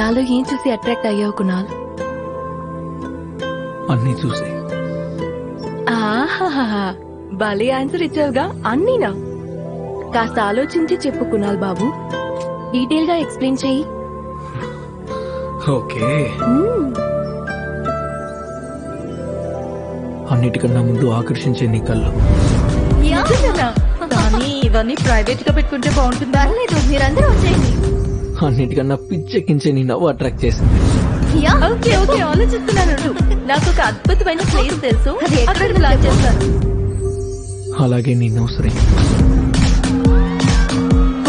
నాలో ఏం చూసి అట్రాక్ట్ అయ్యావు కునాల్? అన్ని చూసి. ఆహాహా, భలే ఆన్సర్ ఇచ్చావుగా. అన్నీనా? కాస్త ఆలోచించి చెప్పు కునాల్ బాబు. డీటెయిల్ గా ఎక్స్ప్లెయిన్ చెయ్యి. ఓకే, అన్నిటికన్నా ముందు ఆకర్షించే నీ కళ్ళు. నిజమేనా? కానీ ఇవన్నీ ప్రైవేట్ గా పెట్టుకుంటే బాగుంటుందా? పర్లేదు, మీరందరూ వచ్చేయండి. అన్నిటికన్నా పిచ్చెక్కించే నీ నవ్వు అట్రాక్ట్ చేసింది. యా, ఓకే ఓకే, ఆలోచిస్తున్నాను. నాకు ఒక అద్భుతమైన ప్లేస్ తెలుసు, అది ఎక్కడ అక్కడ ప్లాన్ చేస్తాను. అలాగే నీ నౌసరి.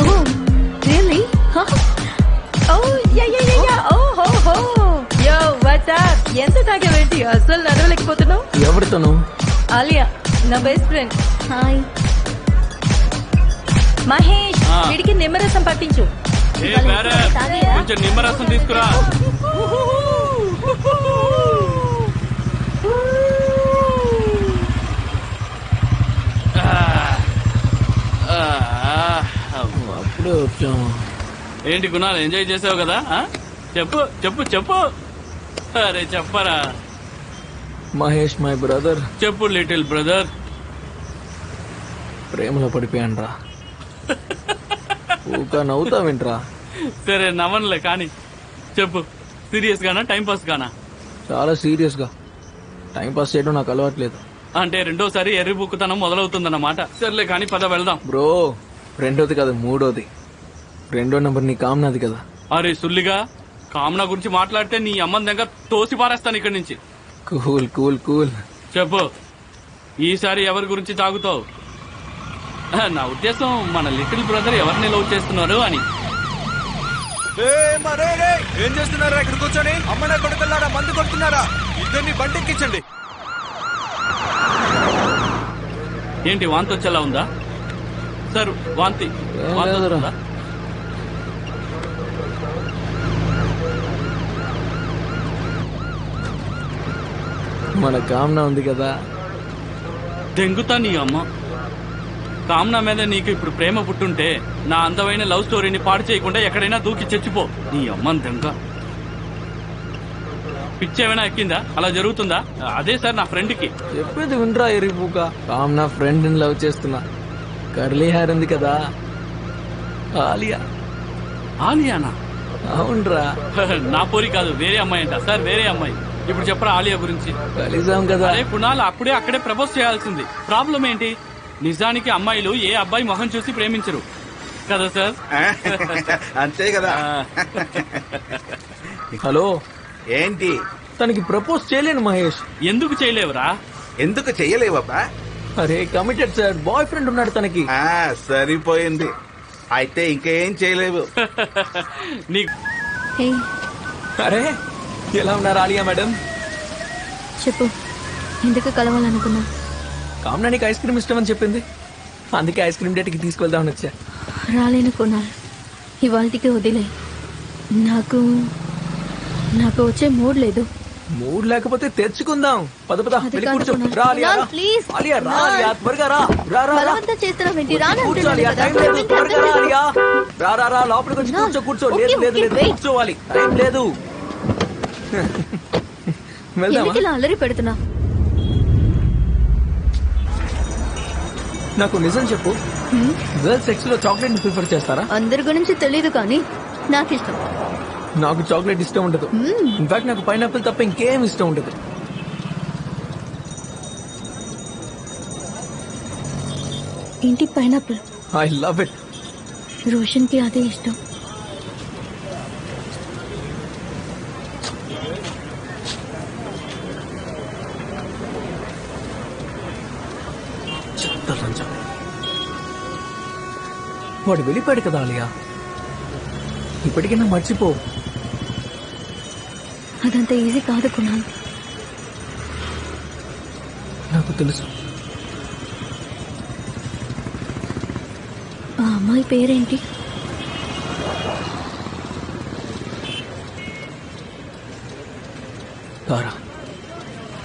ఓ రియల్లీ? ఓ యా యా యా యా, ఓ హో హో. యో వాట్స్ అప్? ఎంత తాగావేంటి? అసలు నడవలేకపోతున్నావు. ఎవరితోనూ? ఆలియా, నా బెస్ట్ ఫ్రెండ్. హాయ్. మహేష్, వీడికి నిమ్మరసం పట్టించు. ఏ బేరే, కొంచెం నిమ్మరసం తీసుకురా. అప్పుడే వచ్చాము. ఏంటి గుణాలు, ఎంజాయ్ చేసావు కదా? చెప్పు చెప్పు చెప్పు. అరే చెప్పరా. Mahesh my brother. చెప్పు లిటిల్ బ్రదర్. ప్రేమలో పడిపోయాను రా. ఊక నవ్వుతావేంట్రా? సరే నవ్వనులే, కానీ చెప్పు. సీరియస్ గానా టైం పాస్ గానా? చాలా సీరియస్ గా. టైం పాస్ చేయడం నాకు అలవాట్లేదు. అంటే రెండోసారి ఎర్రి బుక్కుతనం మొదలవుతుందన్నమాట. సర్లే కానీ పద వెళ్దాం. బ్రో, రెండోది కాదు మూడోది. రెండో నంబర్ నీ కామ్నాది కదా. అరే సుల్లిగా, కామనా గురించి మాట్లాడితే నీ అమ్మని దగ్గర తోసి పారేస్తాను ఇక్కడి నుంచి. Cool cool cool. చెప్పు, ఈసారి ఎవరి గురించి తాగుతావు? నా ఉద్దేశం మన లిటిల్ బ్రదర్ ఎవరిని లవ్ చేస్తున్నారు అని. ఏం చేస్తున్నారా ఇక్కడ కూర్చొని? అమ్మనా కొడుకున్నారా మందు కొడుతున్నారా? ఇద్దరిని బండెక్కించండి. ఏంటి వాంతి వచ్చేలా ఉందా? సార్ వాంతి వస్తుందా? మన కామనా ఉంది కదా. దెంగుతా నీ అమ్మ. కామనా మీద నీకు ఇప్పుడు ప్రేమ పుట్టుంటే నా అందమైన లవ్ స్టోరీని పాడు చేయకుండా ఎక్కడైనా దూకి చచ్చిపో. నీ అమ్మని దెంగ. పిచ్చేమైనా ఎక్కిందా? అలా జరుగుతుందా? అదే సార్ నా ఫ్రెండ్కి. చెప్పేది వినరా ఎరిపుక. కామనా ఫ్రెండ్ ని లవ్ చేస్తున్నా. కర్లీ హెయిర్ ఉంది కదా, ఆలియా. ఆలియానా? అవునరా. నా పోరి కాదు, వేరే అమ్మాయి అంట సార్, వేరే అమ్మాయి. ఇప్పుడు చెప్పరా ఆలియా గురించి. కలిసాం కదా. అరే పునాలు అక్కడే ప్రపోజ్ చేయాల్సింది. ప్రాబ్లం ఏంటి? నిజానికి అమ్మాయిలు ఏ అబ్బాయి మొహం చూసి ప్రేమించరు కదా సార్. అంతే కదా. హలో, ఏంటి? తనకి ప్రపోజ్ చేయలేను మహేష్. ఎందుకు చేయలేవురా? ఎందుకు చెయ్యలేవబ్బా? అరే కమిటెడ్ సార్, బాయ్ ఫ్రెండ్ ఉన్నాడు తనకి. సరిపోయింది. అయితే ఇంకేం చేయలేవు. నీకు హే అరే ఎలా ఉన్నారు ఆలియా మేడం? చెప్పు, ఎందుకు కలవాలనుకున్నా? కామనా నీకు ఐస్ క్రీమ్ ఇష్టం అని చెప్పింది, అందుకే ఐస్ క్రీమ్ డేట్ కి తీసుకెళ్దామని వచ్చా. రాలేను కునాల్, ఇవాళకి వదిలే. నాకు వచ్చే మూడ్ లేదు. మూడ్ లేకపోతే తెచ్చుకుందాం. పద పద, అది వెళ్ళి కాదు కూర్చో. కునాల్. రా ఆలియా, రా. కునాల్, ప్లీజ్. ఆలియా రా, కునాల్. ఆలియా త్వరగా రా. రా రా రా. బలవంతం చేస్తున్నావేంటి? రానంటున్నాను కూర్చో ఆలియా, కదా. టైం లేదు. ఏంటి త్వరగా రా అర్థం ఆలియా. రా రా రా, లోపలికి వచ్చి కునాల్, కూర్చో. ఓకే, లేదు లేదు ఓకే, లేదు, వెయిట్. కూర్చోవాలి, టైం లేదు. వెళ్దామా? ఎందుకు ఇలా అల్లరి పెడుతున్నా? నాకు నిజం చెప్పు, గర్ల్స్ సెక్స్ లో చాక్లెట్ ని ప్రిఫర్ చేస్తారా? అందరి గురించి తెలియదు కానీ నాకు ఇష్టం. నాకు చాక్లెట్ ఇష్టం ఉండదు. ఇన్ఫాక్ట్ నాకు పైనాపిల్ తప్ప ఇంకేం ఇష్టం ఉండదు. ఏంటి pineapple? I love it. Roshan కి అదే ఇష్టం. వాడు వెళ్ళిపోయాడు కదా ఆలియా, ఇప్పటికైనా మర్చిపో. అదంత ఈజీ కాదు కునాల్. నాకు తెలుసు. ఆ అమ్మాయి పేరేంటి? తారా.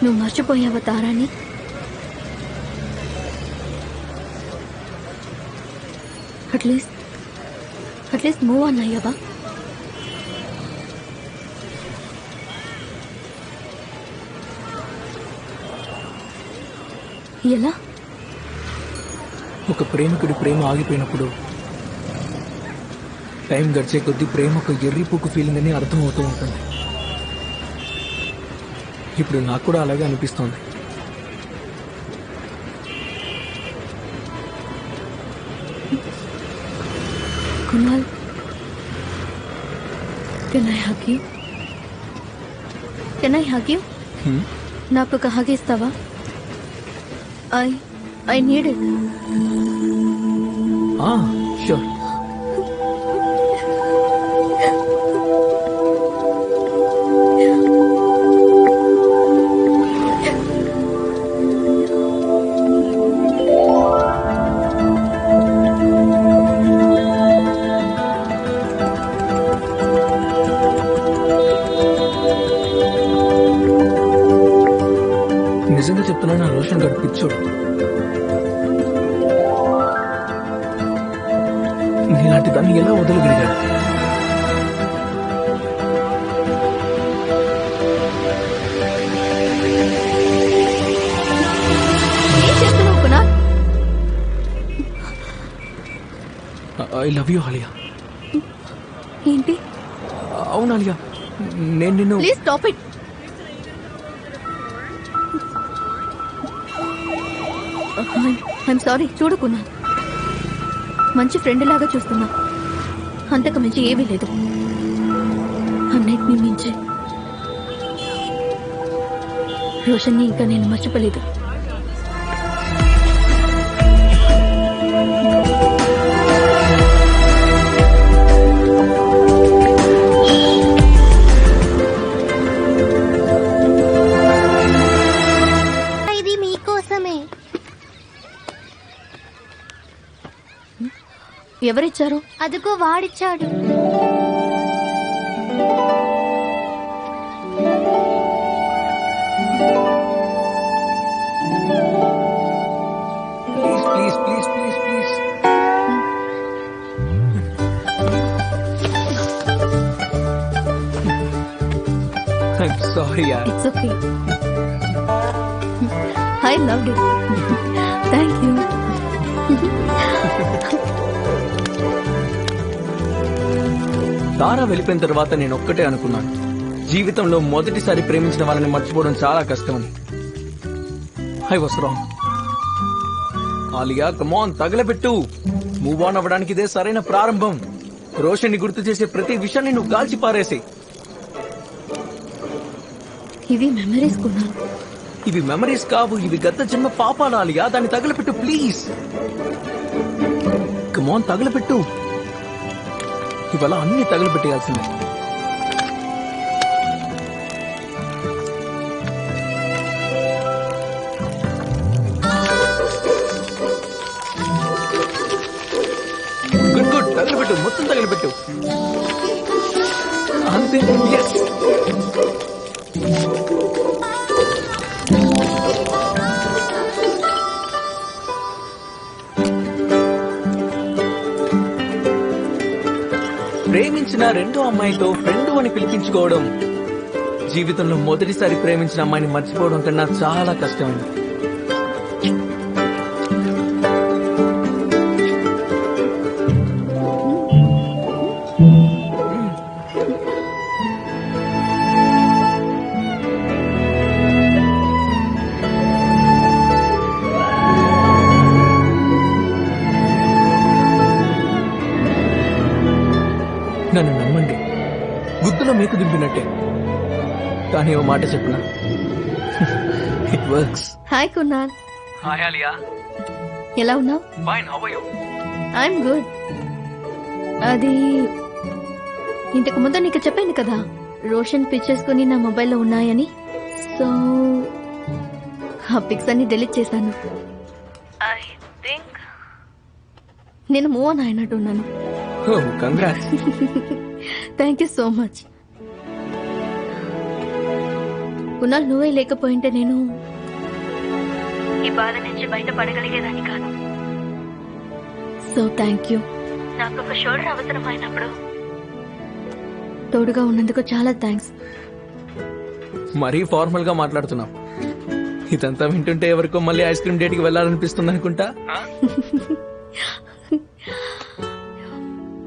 నువ్వు మర్చిపోయావా తారాని? అట్లీస్ట్ మూవ్ ఆన్ అయ్యావా? ఎలా? ఒక ప్రేమికుడి ప్రేమ ఆగిపోయినప్పుడు టైం గడిచే కొద్దీ ప్రేమ ఒక ఎర్రిపోకు ఫీలింగ్ అని అర్థం అవుతూ ఉంటుంది. ఇప్పుడు నాకు కూడా అలాగే అనిపిస్తోంది. Kunal, can I hug you? నాకు ఒక హగ్ ఇస్తావా? I need it. షూర్. నిజంగా చెప్తున్నా, నా రోషన్ గడు పిచ్చోడు. నీలాంటి దాన్ని ఎలా వదలగలిగాడు? ఏం చేస్తున్నావు Kunal? I love you Alia. ఏంటి? అవును ఆలియా, నేను నిన్ను. Please stop it. I'm sorry. చూడుకున్నా, మంచి ఫ్రెండ్ లాగా చూస్తున్నా, అంతకు మించి ఏమీ లేదు. అన్నిటినీ మించి రోషన్ని ఇంకా నేను మర్చిపోలేదు. ఇది మీకోసమే. ఎవరిచ్చారు? అదిగో వాడిచ్చాడు. సారీ యార్. It's okay. I loved it. Thank you. Tara వెళ్ళిపోయిన తర్వాత నేను ఒక్కటే అనుకున్నాను, జీవితంలో మొదటిసారి ప్రేమించిన వాళ్ళని మర్చిపోవడం చాలా కష్టమని. I was wrong. Alia come on, తగలబెట్టు. మూవ్ ఆన్ అవ్వడానికి ఇదే సరైన ప్రారంభం. రోషన్ ని గుర్తు చేసే ప్రతి విషయాన్ని నువ్వు కాల్చి పారేసి. ఇవి మెమరీస్ కున్నాను. ఇవి మెమరీస్ కావు, ఇవి గత జన్మ పాపాలు ఆలియా. దాన్ని తగలబెట్టు ప్లీజ్. కమాన్, తగలబెట్టు. ఇవాళ అన్ని తగలబెట్టేయాల్సిందే. గుడ్ గుడ్, తగలబెట్టు, మొత్తం తగలబెట్టు. అంతే. yes. ప్రేమించిన రెండో అమ్మాయితో ఫ్రెండ్ అని పిలిపించుకోవడం జీవితంలో మొదటిసారి ప్రేమించిన అమ్మాయిని మర్చిపోవడం కన్నా చాలా కష్టమైంది. నన్ను నమ్మండి, గుద్దులో మీకు దింపినట్టే. కానీ ఓ మాట చెప్పనా, it works. Hi Kunal. Hi Alia. ఎలా ఉన్నావు? Fine, how are you? I'm good. అది ఇంతకు ముందు నీకు చెప్పాను కదా, రోషన్ పిక్చర్స్ కొని నా మొబైల్లో ఉన్నాయని. సో ఆ పిక్స్ అన్ని డిలీట్ చేశాను. ఐ థింక్ నేను మూవ్ ఆన్ అయినట్టున్నాను. Oh, congrats. Thank you so much. Kunal, నువ్వే లేకపోయింటే నేను ఈ బాధ నుంచి బయటపడగలిగేదాన్ని కాదు. So thank you. నాకు ఒక షోల్డర్ అవసరమైనప్పుడు తోడుగా ఉన్నందుకు చాలా థ్యాంక్స్. మరీ ఫార్మల్ గా మాట్లాడుతున్నావు. ఇదంతా వింటుంటే ఎవరికో మళ్ళీ ఐస్ క్రీమ్ డేట్ కి వెళ్ళాలనిపిస్తుంది అనుకుంటా.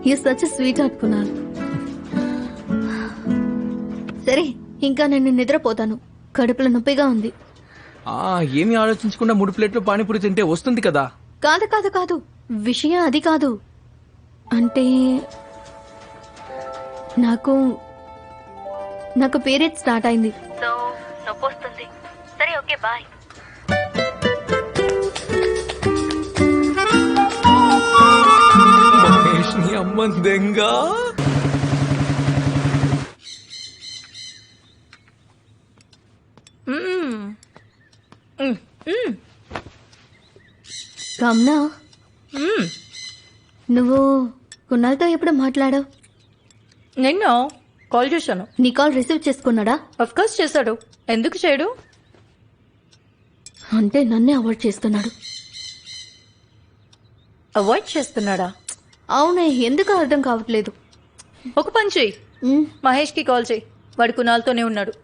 You such sweetheart Kunal. సరే, ఇంకా నేను నిద్రపోతాను. కడుపులో నొప్పిగా ఉంది. ఏమీ ఆలోచించకుండా 3 ప్లేట్లు పానీపూరి తింటే వస్తుంది కదా. కాదు కాదు కాదు, విషయం అది కాదు. అంటే నాకు పీరియడ్ స్టార్ట్ అయింది. సో నొప్పి వస్తుంది. సరే, ఓకే, బాయ్. మహేష్ ని అమ్మ దెంగ. రమ్నా, నువ్వు కున్నాల్తో ఎప్పుడు మాట్లాడావు? నిన్న కాల్ చేశాను. నీ కాల్ రిసీవ్ చేసుకున్నాడా? అఫ్ కోర్స్ చేశాడు. ఎందుకు చేయడు? అంటే నన్నే అవాయిడ్ చేస్తున్నాడు. అవాయిడ్ చేస్తున్నాడా? అవునే, ఎందుకు అర్థం కావట్లేదు. ఒక పని చెయ్యి, మహేష్ కి కాల్ చేయి. వాడు కునాల్తోనే ఉన్నాడు.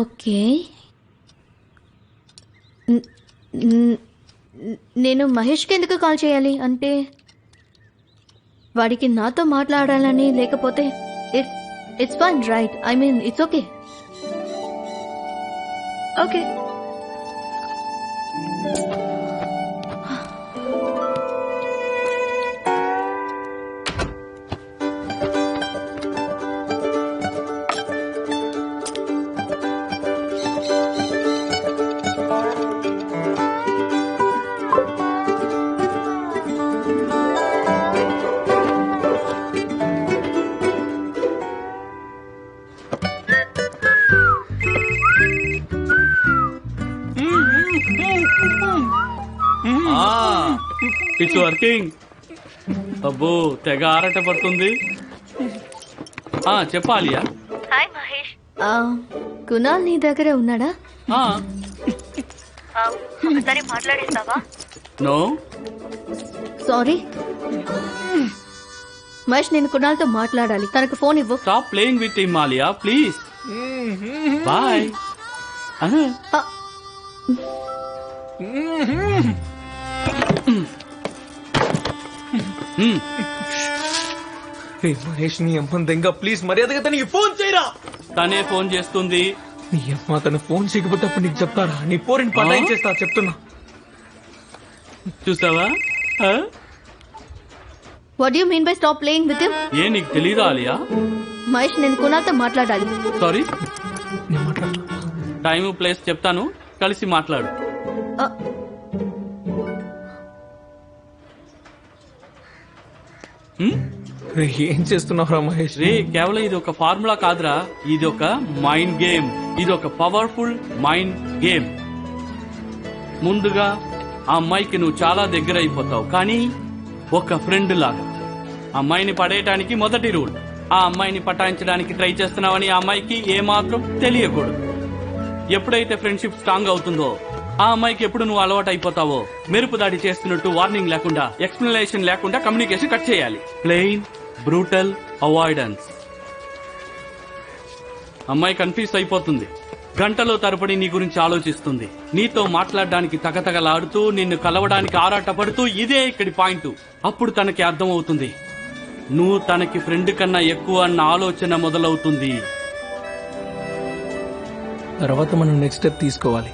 ఓకే, నేను మహేష్కి ఎందుకు కాల్ చేయాలి? అంటే వాడికి నాతో మాట్లాడాలని, లేకపోతే it's fine right? I mean it's okay. Okay. It's working. అబ్బో, తెగ ఆరట పడుతుంది. చెప్పాలియా? హాయ్ మహేష్. కునాల్ నీ దగ్గరే ఉన్నాడా? ఒకసారి మాట్లాడేస్తావా? నో సారీ మహేష్, నేను కునాల్తో మాట్లాడాలి. తనకు ఫోన్ ఇవ్వు. Stop playing with him Alia, please. Bye. రే మహేష్, నీ అమ్మ దెంగ, ప్లీజ్ మర్యాదగా తనకి ఫోన్ చేయరా. తనే ఫోన్ చేస్తుంది. నీ అమ్మ తను ఫోన్ చేయకపోతే అప్పుడు నీకు చెప్తారా? నీ పోరిని పటాయించేస్తా చెప్తున్నా. చూసావా? What do you mean by stop playing with him? ఏ నీకు తెలీదా ఆలియా? మహేష్, నేను కునాల్తో మాట్లాడాలి. సారీ, నేను మాట్లాడతా. టైం ప్లేస్ చెప్తాను, కలిసి మాట్లాడు. రే ఏం చేస్తున్నావురా మహేష్? రే కేవలం ఇది ఒక ఫార్ములా కాదురా, ఇది ఒక మైండ్ గేమ్. ఇది ఒక పవర్ఫుల్ మైండ్ గేమ్. ముందుగా ఆ అమ్మాయికి నువ్వు చాలా దగ్గర అయిపోతావు, కానీ ఒక ఫ్రెండ్ లాగా. అమ్మాయిని పడేయటానికి మొదటి రూల్, ఆ అమ్మాయిని పటాయించడానికి ట్రై చేస్తున్నావని ఆ అమ్మాయికి ఏమాత్రం తెలియకూడదు. ఎప్పుడైతే ఫ్రెండ్షిప్ స్ట్రాంగ్ అవుతుందో ఆ అమ్మాయికి ఎప్పుడు నువ్వు అలవాటు అయిపోతావో మెరుపు దాడి చేస్తున్నట్టు వార్నింగ్ లేకుండా, ఎక్స్ప్లెనేషన్ లేకుండా కమ్యూనికేషన్ కట్ చేయాలి. Plain brutal avoidance. అమ్మాయి కన్ఫ్యూజ్ అయిపోతుంది, గంటలో తరబడి నీ గురించి ఆలోచిస్తుంది, నీతో మాట్లాడడానికి తగతగలాడుతూ, నిన్ను కలవడానికి ఆరాటపడుతూ. ఇదే ఇక్కడి పాయింట్. అప్పుడు తనకి అర్థం అవుతుంది నువ్వు తనకి ఫ్రెండ్ కన్నా ఎక్కువ అన్న ఆలోచన మొదలవుతుంది. తర్వాత మనం నెక్స్ట్ స్టెప్ తీసుకోవాలి.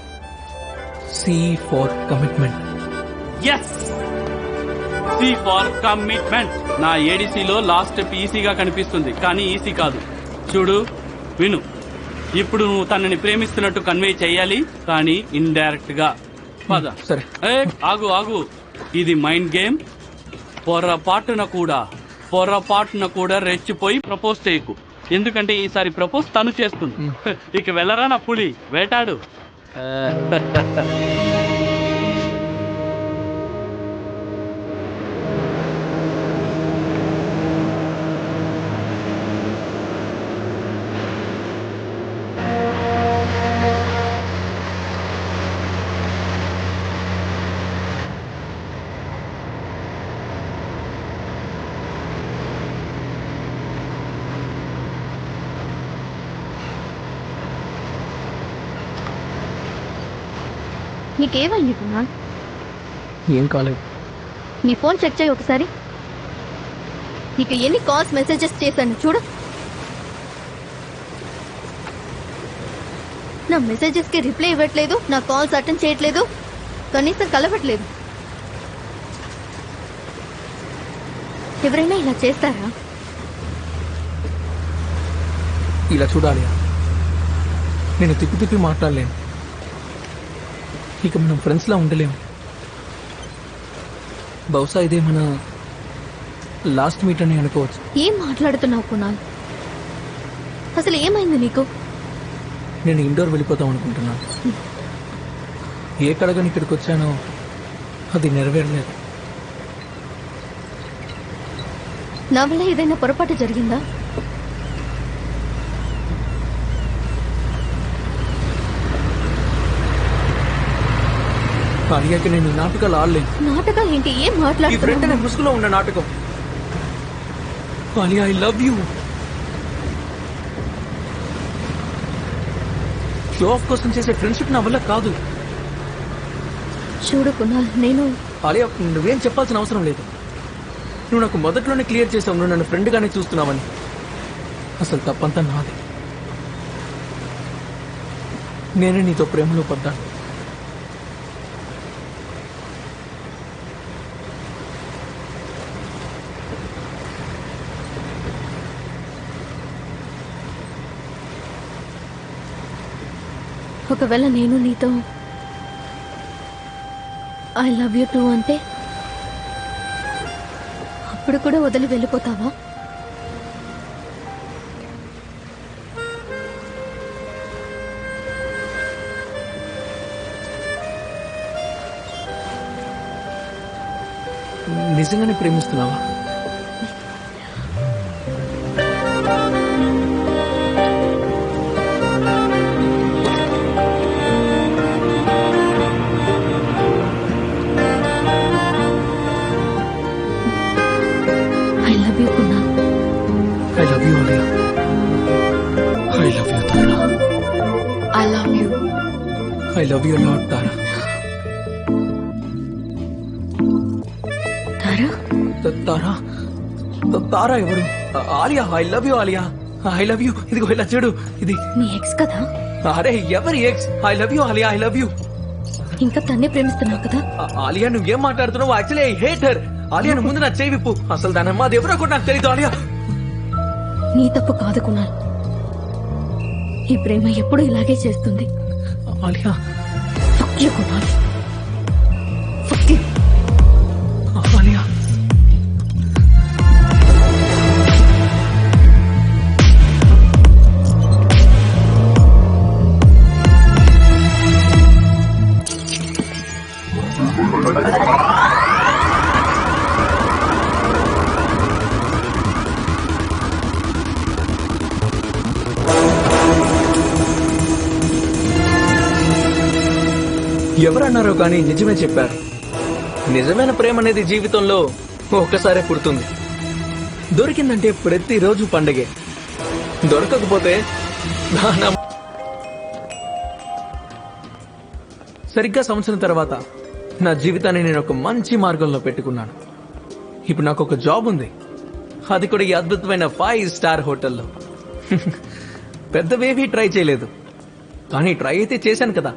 C for commitment. Yes, C for commitment. నా ఏడీసీలో లాస్ట్ స్టెప్ ఈసీగా కనిపిస్తుంది, కానీ ఈసీ కాదు. చూడు, విను. ఇప్పుడు నువ్వు తనని ప్రేమిస్తున్నట్టు కన్వే చేయాలి, కానీ ఇండైరెక్ట్ గా. పద. సరే. ఆగు ఆగు, ఇది మైండ్ గేమ్. పొరపాటున కూడా రెచ్చిపోయి ప్రపోజ్ చేయకు, ఎందుకంటే ఈసారి ప్రపోజ్ తను చేస్తుంది. ఇక వెళ్ళరా నా పులి, వేటాడు. నీకేమైంది కుమార్? ఏం కాలేదు. నీ ఫోన్ చెక్ చేయి ఒకసారి. నీకు ఎన్ని కాల్స్ మెసేజెస్ చేశాను చూడు. నా మెసేజెస్ కి రిప్లై ఇవ్వట్లేదు, నా కాల్స్ అటెండ్ చేయట్లేదు, కనీసం కలవట్లేదు. ఎవరైనా ఇలా చేస్తారా? ఇలా చూడాలి, నేను తిప్పి మాట్లాడలేను. ఇక మనం ఫ్రెండ్స్ లా ఉండలేము. బహుశా ఇదే మన లాస్ట్ మీట్ అని అనుకోవచ్చు. ఏం మాట్లాడుతున్నావు కునాల్? అసలు ఏమైంది నీకు? నేను ఇండోర్ వెళ్ళిపోతాం అనుకుంటున్నాను. ఏ కడగని ఇక్కడికి వచ్చానో అది నెరవేరలేదు. నా వల్ల ఏదైనా పొరపాటు జరిగిందా? అడిగాక నేను ఈ నాటకాలు ఆడలేను. నాటకాలు ఏంటి? ఏం ఈ ఫ్రెండ్ మాట్లాడుతున్నావు? అనే ముసుగులో ఉన్న నాటకం. Alia, I love you. Show off కోసం చేసే ఫ్రెండ్షిప్ నా వల్ల కాదు. చూడు కునాల్, నేను ఆలియా, నువ్వేం చెప్పాల్సిన అవసరం లేదు. నువ్వు నాకు మొదట్లోనే క్లియర్ చేసావు నువ్వు నన్ను ఫ్రెండ్ గానే చూస్తున్నావని. అసలు తప్పంతా నాది. నేనే నీతో ప్రేమలో పడ్డాను. ఒకవేళ నేను నీతో ఐ లవ్ యూ టూ అంటే అప్పుడు కూడా వదిలి వెళ్ళిపోతావా? నిజంగానే ప్రేమిస్తున్నావా? I love you, Kunal. I love you, Alia. I love you, Tara. I love you lot Tara. Tara Tara Tara ఎవరు? Alia. I love you Alia. I love you. ఇదిగో ఇలా చూడు, ఇది నీ ఎక్స్ కదా? అరే ఎవరి ex? I love you Alia. I love you. ఇంకా తన్నే ప్రేమిస్తున్నావు కదా? ఆలియా నువ్వేం మాట్లాడుతున్నావు? Actually I hate her. Alia నువ్వు ముందు నా చేయి విప్పు. అసలు దాని అమ్మ అది ఎవరో కూడా నాకు తెలియదు ఆలియా. నీ తప్పు కాదు కునాల్. ఈ ప్రేమ ఎప్పుడు ఇలాగే చేస్తుంది. Alia. Fuck you, Kunal. Fuck you. Alia. ఎవరన్నారో కానీ నిజమే చెప్పారు. నిజమైన ప్రేమ అనేది జీవితంలో ఒక్కసారే పుడుతుంది. దొరికిందంటే ప్రతిరోజు పండగే. దొరకకపోతే సరిగ్గా సంవత్సరం తర్వాత నా జీవితాన్ని నేను ఒక మంచి మార్గంలో పెట్టుకున్నాను. ఇప్పుడు నాకు ఒక జాబ్ ఉంది. అది కూడా ఈ అద్భుతమైన 5 స్టార్ హోటల్లో. పెద్దవేవీ ట్రై చేయలేదు, కానీ ట్రై అయితే చేశాను కదా.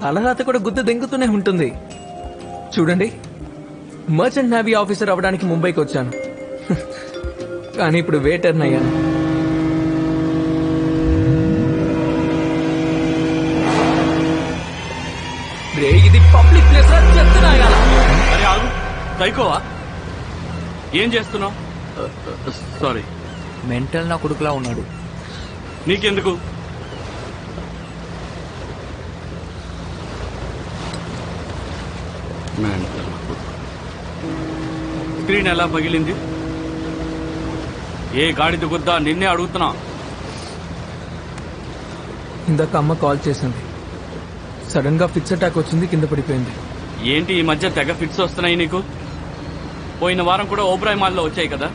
అలరాత కూడా గుద్ద దెంగుతూనే ఉంటుంది. చూడండి, మర్చెంట్ నేవీ ఆఫీసర్ అవ్వడానికి ముంబైకి వచ్చాను. కానీ ఇప్పుడు వెయిటర్ని అయ్యాను. ఇది పబ్లిక్ ప్లేస్ చెప్తున్నాయా? అరే ఆగు, సైకోవా? ఏం చేస్తున్నావు? సారీ. మెంటల్ నా కొడుకులా ఉన్నాడు. నీకెందుకు? స్క్రీన్ ఎలా పగిలింది? ఏ గాడిద గుద్దా? నిన్నే అడుగుతున్నా. ఇందాక అమ్మ కాల్ చేసింది. సడన్ గా ఫిక్స్ అటాక్ వచ్చింది, కింద పడిపోయింది. ఏంటి ఈ మధ్య తెగ ఫిట్స్ వస్తున్నాయి నీకు? పోయిన వారం కూడా ఓబ్రాయ్ మాల్లో వచ్చాయి కదా.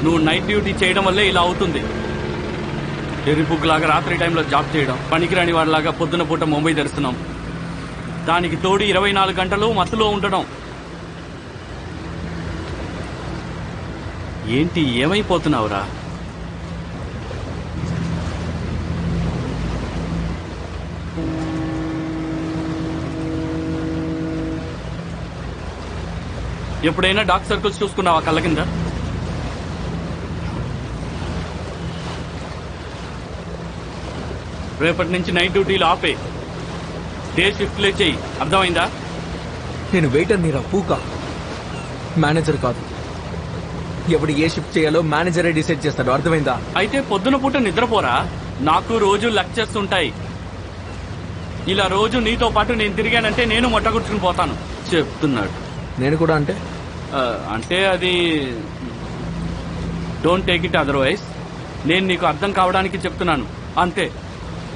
నువ్వు నైట్ డ్యూటీ చేయడం వల్లే ఇలా అవుతుంది. ఎర్రిపుగ్గులాగా రాత్రి టైంలో జాబ్ చేయడం, పనికిరాని వాడిలాగా పొద్దున పూట ముంబై తెరుస్తున్నాం. దానికి తోడు 24 గంటలు మత్తులో ఉండడం. ఏంటి ఏమైపోతున్నావురా? ఎప్పుడైనా డార్క్ సర్కిల్స్ చూసుకున్నావా కళ్ళ కింద? రేపటి నుంచి నైట్ డ్యూటీలు ఆపే, డే షిఫ్ట్లే చెయ్యి. అర్థమైందా? నేను వెయిటర్ నీరా, పూక మేనేజర్ కాదు. ఎవడు ఏ షిఫ్ట్ చేయాలో మేనేజరే డిసైడ్ చేస్తాడు. అర్థమైందా? అయితే పొద్దున పూట నిద్రపోరా. నాకు రోజు లెక్చర్స్ ఉంటాయి. ఇలా రోజు నీతో పాటు నేను తిరిగానంటే నేను మొట్టగుచ్చుకుని పోతాను చెప్తున్నాడు. నేను కూడా అంటే అంటే అది డోంట్ టేక్ ఇట్ అదర్వైజ్. నేను నీకు అర్థం కావడానికి చెప్తున్నాను అంతే.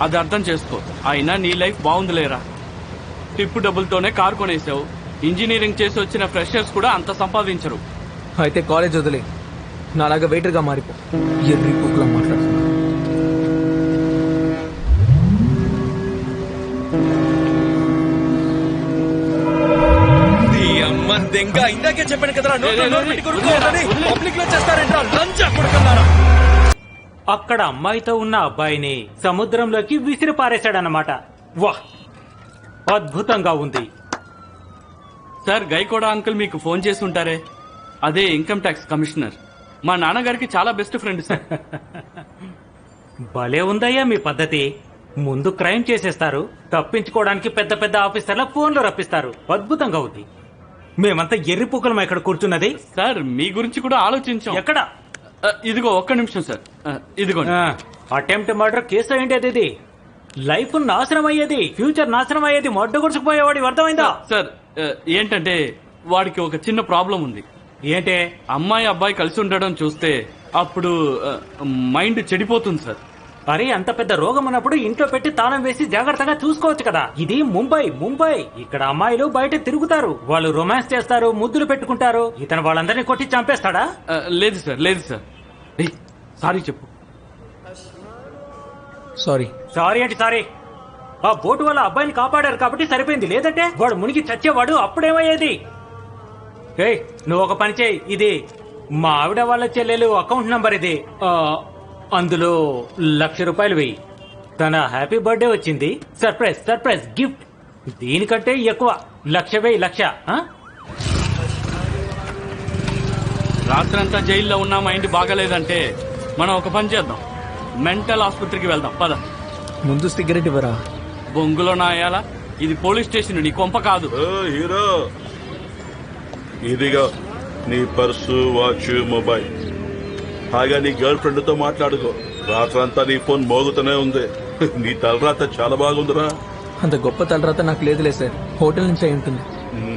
అది అర్థం చేసుకో. అయినా నీ లైఫ్ బాగుందిలేరా. టిప్పు డబ్బులతోనే కారు కొనేసావు. ఇంజనీరింగ్ చేసి వచ్చిన ఫ్రెషర్స్ కూడా అంత సంపాదించరు. అయితే కాలేజ్ వదిలే, నాలాగా వెయిటర్ గా మారిపో. ఎర్రి పూకులా మాట్లాడుతున్నా. ఇందాకే చెప్పాను కదరా, పబ్లిక్ లో చేస్తారంట లంచ్ కొడుకున్నారా. అక్కడ అమ్మాయితో ఉన్న అబ్బాయిని సముద్రంలోకి విసిరి పారేశాడన్నమాట. వాహ్, అద్భుతంగా ఉంది. సార్, గైకోడా అంకుల్ మీకు ఫోన్ చేసి ఉంటారే, అదే ఇన్కమ్ ట్యాక్స్ కమిషనర్. మా నాన్నగారికి చాలా బెస్ట్ ఫ్రెండ్ సార్. భలే ఉందయ్యా మీ పద్ధతి. ముందు క్రైమ్ చేసేస్తారు, తప్పించుకోవడానికి పెద్ద పెద్ద ఆఫీసర్ల ఫోన్లు రప్పిస్తారు. అద్భుతంగా ఉంది. మేమంతా ఎర్రిపుక్కలం ఇక్కడ కూర్చున్నది. సార్, మీ గురించి కూడా ఆలోచించాం. ఎక్కడ? ఇదిగో ఒక్క నిమిషం సార్. ఇదిగో అటెంప్ట్ మర్డర్ కేసు ఏంటి? ఇది లైఫ్ నాశనం అయ్యేది, ఫ్యూచర్ నాశనం అయ్యేది. మొడ్డ గుడుచుకుపోయేవాడి. అర్థమైందా సార్? ఏంటంటే వాడికి ఒక చిన్న ప్రాబ్లం ఉంది. ఏంటే? అమ్మాయి అబ్బాయి కలిసి ఉండడం చూస్తే అప్పుడు మైండ్ చెడిపోతుంది సార్. అరే అంత పెద్ద రోగం ఉన్నప్పుడు ఇంట్లో పెట్టి తాళం వేసి జాగ్రత్తగా చూసుకోవచ్చు కదా. ఇది ముంబై. ఇక్కడ అమ్మాయిలు బయట తిరుగుతారు, వాళ్ళు రొమాన్స్ చేస్తారు, ముద్దులు పెట్టుకుంటారు. ఇతను వాళ్ళందరినీ కొట్టి చంపేస్తాడా? లేదు సార్. సారీ చెప్పు. సారీ. సారీ అంటే సారీ. ఆ బోటు వల్ల అబ్బాయిని కాపాడారు కాబట్టి సరిపోయింది, లేదంటే వాడు మునిగి చచ్చేవాడు. అప్పుడేమయ్యేది? ఏయ్ నువ్వు ఒక పని చేయి, ఇది మా ఆవిడ వాళ్ళ చెల్లెలు అకౌంట్ నంబర్ ఇది. అందులో ₹1,00,000 వెయ్యి. తన హ్యాపీ బర్త్డే వచ్చింది, సర్ప్రైజ్ గిఫ్ట్. దీనికంటే ఎక్కువ, 1,00,000 ఆ? రాత్రంతా జైల్లో ఉన్న మైండ్ బాగాలేదంటే మనం ఒక పని చేద్దాం, మెంటల్ ఆసుపత్రికి వెళ్దాం పద. ముందు సిగరెట్ ఇవ్వరా. బొంగులో నాయాలా, ఇది పోలీస్ స్టేషన్, నీ కొంప కాదు. హీరో ఇదిగా నీ పర్సు, వాచ్, మొబైల్. హాగా నీ గర్ల్ ఫ్రెండ్ తో మాట్లాడుకో. రాత్రంతా నీ ఫోన్ మోగుతూనే ఉంది. నీ తలరాత చాలా బాగుందిరా. అంత గొప్ప తలరాత నాకు లేదులే సార్, హోటల్ నుంచి అయి ఉంటుంది.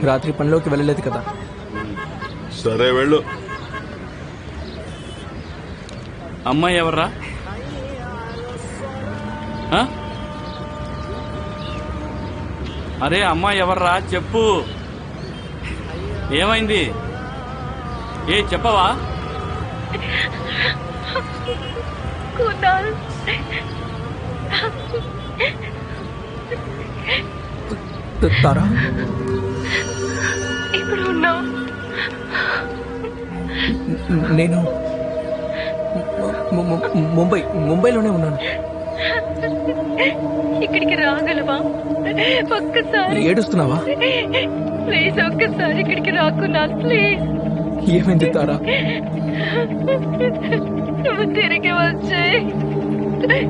రాత్రి పనిలోకి వెళ్ళలేదు కదా. సరే వెళ్ళు. అమ్మాయి ఎవర్రా? అరే అమ్మాయి ఎవర్రా చెప్పు, ఏమైంది? చెప్పవా? తారా ఇప్పుడు ఉన్నావు? నేను ముంబైలోనే ఉన్నాను. ఇక్కడికి రాగలవా? ఒక్కసారి. ఏడుస్తున్నావా? ప్లీజ్ ఒక్కసారి ఇక్కడికి రాకున్నా ప్లీజ్. ఏమైంది తారా? నువ్వు తిరిగి వచ్చే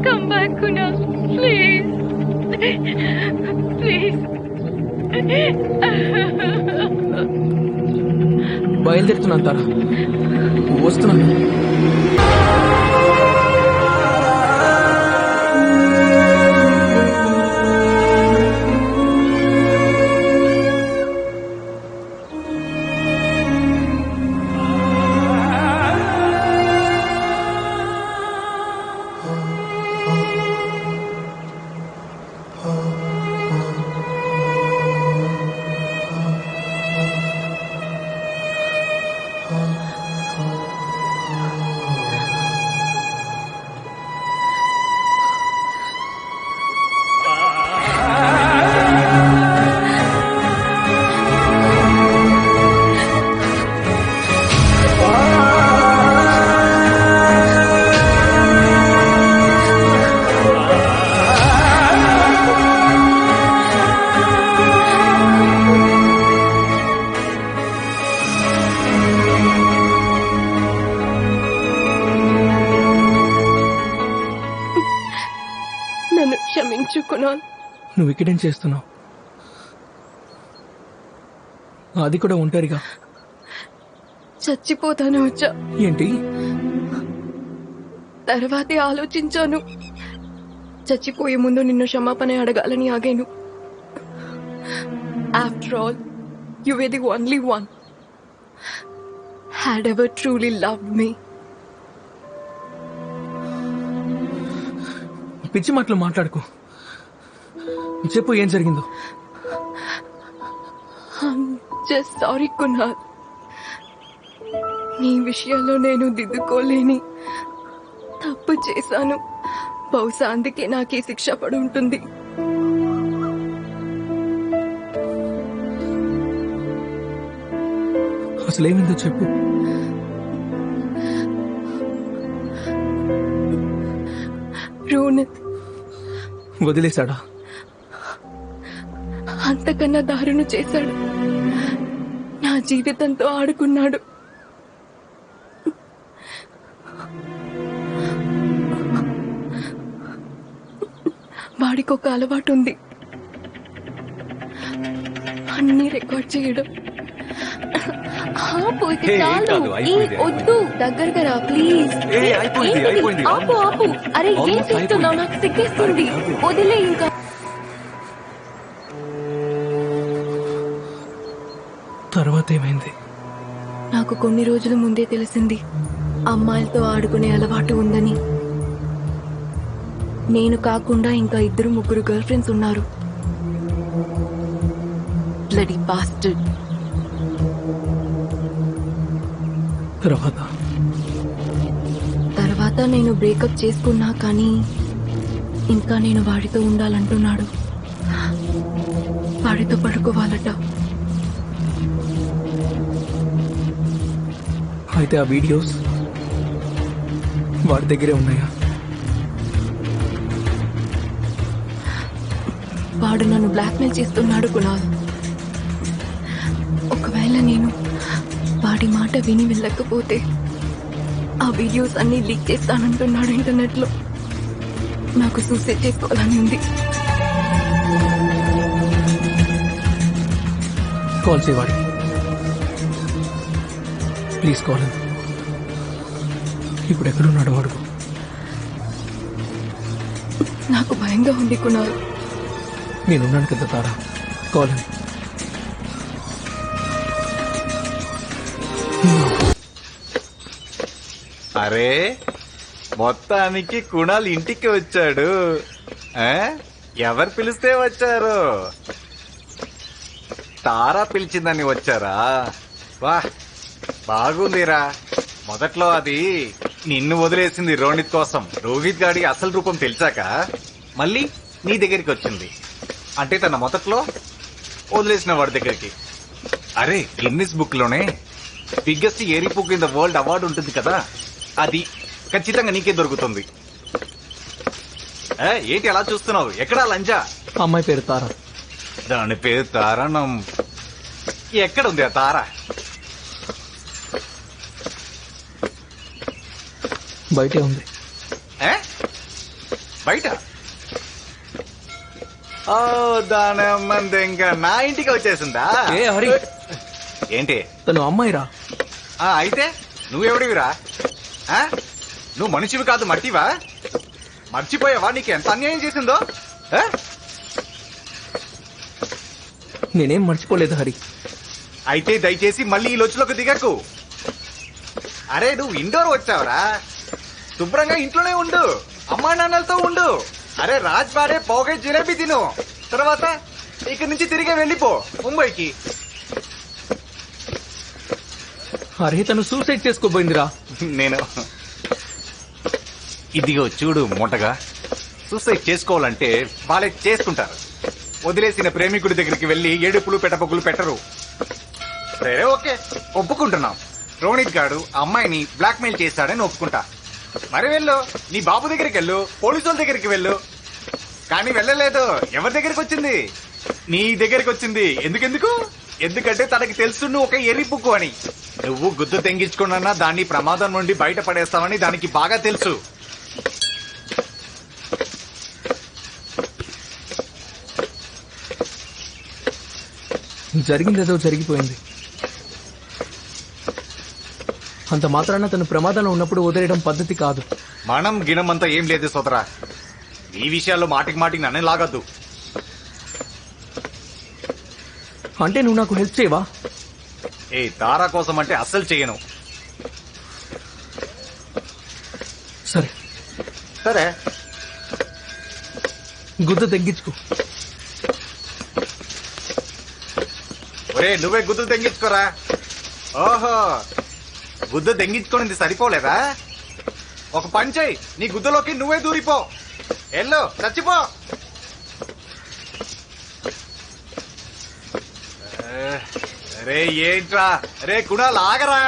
కమ్ బ్యాక్ కునా ప్లీజ్ ప్లీజ్. బయలుదేరుతున్నాను తారా, వస్తున్నాను. నన్ను క్షమించుకున్నాను. నువ్వు ఇక్కడేం చేస్తున్నావు? అది కూడా ఒంటరిగా? చచ్చిపోతాను వచ్చా. ఏంటి? తర్వాతే ఆలోచించాను. చచ్చిపోయే ముందు నిన్ను క్షమాపణ అడగాలని ఆగాను. After all you were the only one had ever truly loved me. పిచ్చి మాటలు మాట్లాడుకో, చెప్పు ఏం జరిగిందో. జస్ట్ సారీ కునాల్, నీ విషయంలో నేను దిద్దుకోలేని తప్పు చేశాను. బహుశా అందుకే నాకే శిక్ష పడి ఉంటుంది. అసలేమిందో చెప్పు. రోనిత్ వదిలేశాడా? అంతకన్నా దారుణం చేశాడు. నా జీవితంతో ఆడుకున్నాడు. వాడికి ఒక అలవాటు ఉంది, అన్ని రికార్డ్ చేయడం. ఆపు, ఇక చాలు. వద్దు, దగ్గరగా రా ప్లీజ్. ఆపు ఆపు. అరే ఏం చేస్తున్నావు? నాకు సిగ్గేస్తుంది. వదిలే ఇంకా. తర్వాత ఏమైంది? నాకు కొన్ని రోజుల ముందే తెలిసింది అమ్మాయిలతో ఆడుకునే అలవాటు ఉందని. నేను కాకుండా ఇంకా 2-3 గర్ల్ ఫ్రెండ్స్ ఉన్నారు. Bloody bastard. తర్వాత నేను బ్రేకప్ చేసుకున్నా కానీ ఇంకా నేను వాడితో ఉండాలంటున్నాడు. వాడితో పడుకోవాలట. అయితే ఆ వీడియోస్ వాడి దగ్గరే ఉన్నాయా? వాడు నన్ను బ్లాక్మెయిల్ చేస్తున్నాడు కునాల్. ఒకవేళ నేను వాడి మాట విని వెళ్ళకపోతే ఆ వీడియోస్ అన్ని లీక్ చేస్తానంటున్నాడు ఇంటర్నెట్ లో. నాకు సూసైడ్ చేసుకోవాలని ఉంది. కాల్ చేయవాడి, ప్లీజ్ కాల్. ఇప్పుడు ఎక్కడున్నాడు వాడు? నాకు భయంగా ఉంది కునాల్. నేనున్నాను కదా తారా, కాల్. అరే మొత్తానికి కుణాల్ ఇంటికి వచ్చాడు. ఎవరు పిలిస్తే వచ్చారు? తారా పిలిచిందని వచ్చారా? వా బాగుందిరా. మొదట్లో అది నిన్ను వదిలేసింది రోహిత్ కోసం. రోహిత్ గాడి అసలు రూపం తెలిసాక మళ్ళీ నీ దగ్గరికి వచ్చింది. అంటే తన మొదట్లో వదిలేసిన వాడి దగ్గరికి. అరే గిన్నిస్ బుక్ లోనే biggest airy book in the world award ఉంటుంది కదా, అది ఖచ్చితంగా నీకే దొరుకుతుంది. ఏంటి అలా చూస్తున్నావు? ఎక్కడా లంజా? అమ్మాయి పేరు తారా. దాని పేరు తారానం. ఎక్కడుంది ఆ తారా? బయటే ఉంది. బయట? ఓ దాని అమ్మంది ఇంకా నా ఇంటికి వచ్చేసిందా? ఏ హరి, ఏంటి తను అమ్మాయిరా. అయితే నువ్వెవడివిరా? నువ్వు మనిషివి కాదు మట్టివా? మర్చిపోయావా నీకు ఎంత అన్యాయం చేసిందో? నేనేం మర్చిపోలేదు హరి. అయితే దయచేసి మళ్ళీ ఈ లొచ్చులోకి దిగకు. అరే నువ్వు ఇండోర్ వచ్చావురా, శుభ్రంగా ఇంట్లోనే ఉండు, అమ్మా నాన్నలతో ఉండు. అరే రాజ్ బారే పోగే జిలేబీ తిను, తర్వాత ఇక్కడి నుంచి తిరిగి వెళ్ళిపో ముంబైకి. అరే తను సూసైడ్ చేసుకోబోయిందిరా. నేను ఇదిగో చూడు మూటగా, సూసైడ్ చేసుకోవాలంటే వాళ్ళే చేసుకుంటారు. వదిలేసిన ప్రేమికుడి దగ్గరికి వెళ్లి ఏడుపులు పెట్టపొక్కులు పెట్టరు. సరే ఓకే ఒప్పుకుంటున్నాం, రోహిత్ గాడు అమ్మాయిని బ్లాక్మెయిల్ చేశాడని ఒప్పుకుంటా. మరి వెళ్ళు, నీ బాబు దగ్గరికి వెళ్ళు, పోలీసుల దగ్గరికి వెళ్ళు. కానీ వెళ్ళలేదు. ఎవరి దగ్గరికి వచ్చింది? నీ దగ్గరికి వచ్చింది. ఎందుకెందుకు? ఎందుకంటే తనకి తెలుసు నువ్వు ఒక ఎర్రిపుక్కు అని. నువ్వు గుద్దు తెంగించుకున్నా దాన్ని ప్రమాదం నుండి బయటపడేస్తావని దానికి బాగా తెలుసు. జరిగిందేదో జరిగిపోయింది. అంత మాత్రాన తను ప్రమాదంలో ఉన్నప్పుడు వదిలేయడం పద్ధతి కాదు. మనం గినమంతా ఏం లేదు సోదరా. ఈ విషయాల్లో మాటికి మాటికి నన్నే లాగద్దు. అంటే నువ్వు నాకు హెల్ప్ చేయవా? ఏ తారా కోసం అంటే అస్సలు చెయ్యను. సరే సరే గుద్ద తగ్గించుకో. ఒరే నువ్వే గుద్దు తెంగించుకోరా. ఓహో గుద్దు తెంగించుకోనిది సరిపోలేదా? ఒక పని చెయ్యి, నీ గుద్దలోకి నువ్వే దూరిపో. ఎల్లో చచ్చిపో. అరే ఏంట్రా? అరే కుణాల్ ఆగరా.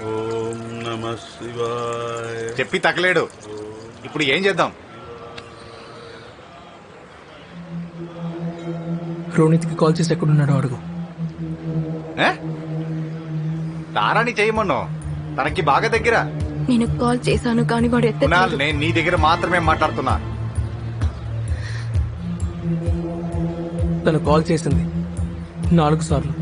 ఓం నమః శివాయ. చెప్పి తగలేడు. ఇప్పుడు ఏం చేద్దాం? రోహిత్కి కాల్ చేసి ఎక్కడున్నాడో అడుగు. తారాని చేయమను, తనకి బాగా దగ్గర. నేను కాల్ చేశాను కానీ వాడు ఎత్తలేదు. నేను నీ దగ్గర మాత్రమే మాట్లాడుతున్నా. తను కాల్ చేసింది 4 సార్లు.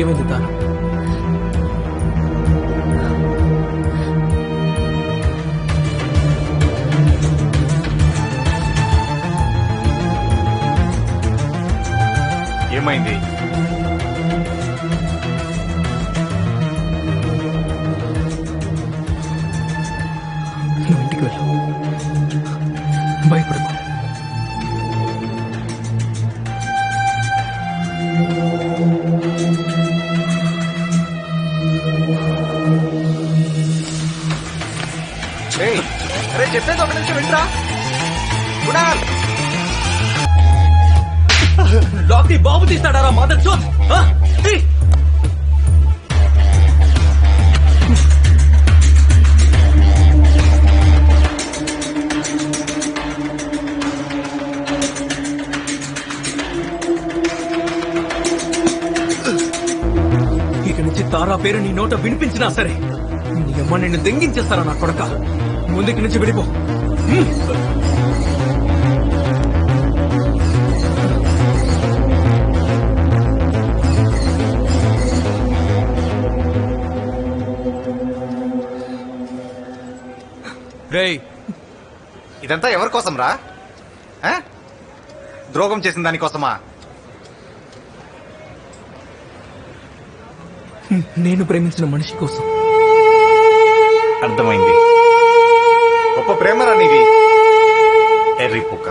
ఏమైంది తాను? అర్థమైంది. నువ్వు ఇంటికి వెళ్ళు, భయపడకు. ఏయ్, అరే చెప్పేది ఒక నిమిషం వింటరా. కుణాల్, లాక్ బాబు తీస్తాడారా మదర్ చోద్? ఇక నుంచి తారా పేరు నీ నోట వినిపించినా సరే నీ అమ్మ నిన్ను దెంగించేస్తారా నా కొడక. ముందుకి నుంచి విడిపో. రేయ్, ఇదంతా ఎవరి కోసం రా? ద్రోహం చేసిన దానికోసమా? నేను ప్రేమించిన మనిషి కోసం. అర్థమైంది. గొప్ప ప్రేమరా నీది, ఎర్రి పుక్క.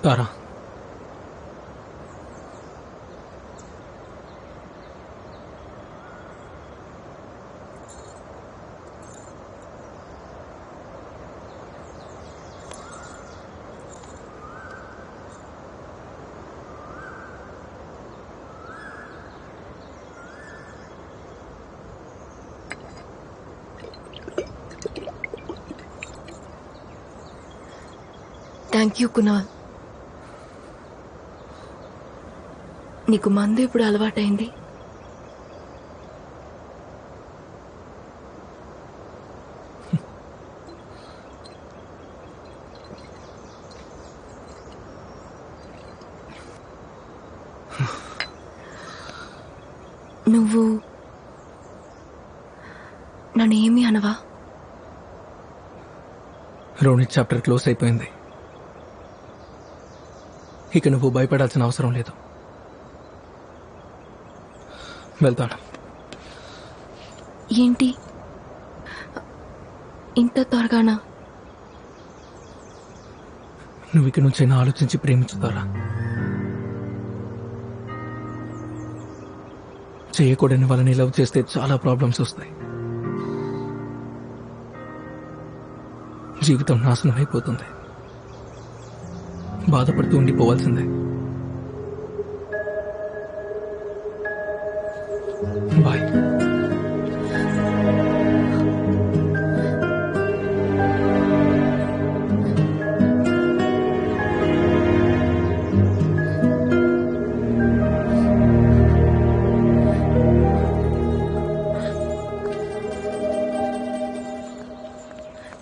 తారా, థ్యాంక్ యూ కునాల్. నీకు మందు ఎప్పుడు అలవాటైంది? నువ్వు నన్ను ఏమీ అనవా? రోనిత్ చాప్టర్ క్లోజ్ అయిపోయింది. ఇక నువ్వు భయపడాల్సిన అవసరం లేదు. వెళ్తాను. ఏంటి ఇంత త్వరగానా? నువ్వు ఇక నుంచైనా ఆలోచించి ప్రేమించుతారా? చేయకూడని వాళ్ళని లవ్ చేస్తే చాలా ప్రాబ్లమ్స్ వస్తాయి. జీవితం నాశనం అయిపోతుంది. బాధపడుతూ ఉండిపోవాల్సిందే. బాయ్.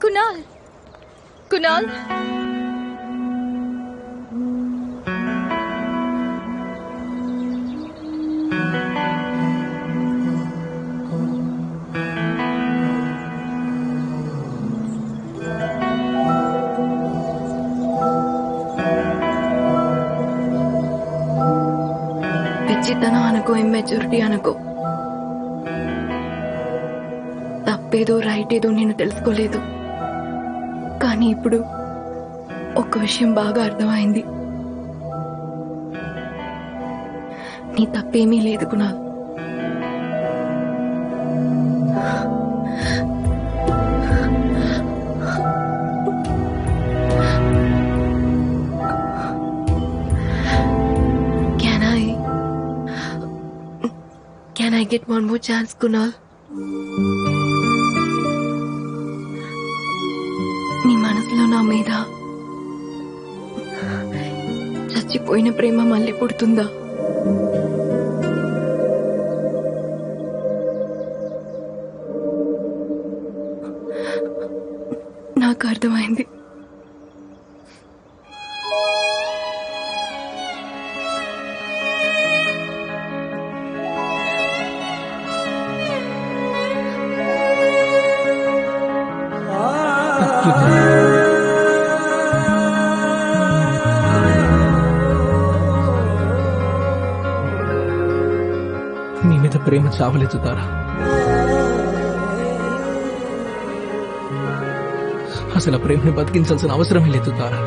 కునాల్, కునాల్, పిచ్చితనం అనుకో, ఇమ్మెచ్యూరిటీ అనుకో, తప్పేదో రైట్ ఏదో నేను తెలుసుకోలేదు. కానీ ఇప్పుడు ఒక్క విషయం బాగా అర్థమైంది. నీ తప్పేమీ లేదు Kunal. Can I I get one more chance Kunal? నీ మనసులో నా మీద చచ్చిపోయిన ప్రేమ మళ్ళీ పుడుతుందా? నాకు అర్థమైంది. నీ మీద ప్రేమ చావలేదు తారా. అసలు ఆ ప్రేమని బతికించాల్సిన అవసరమే లేదు తారా.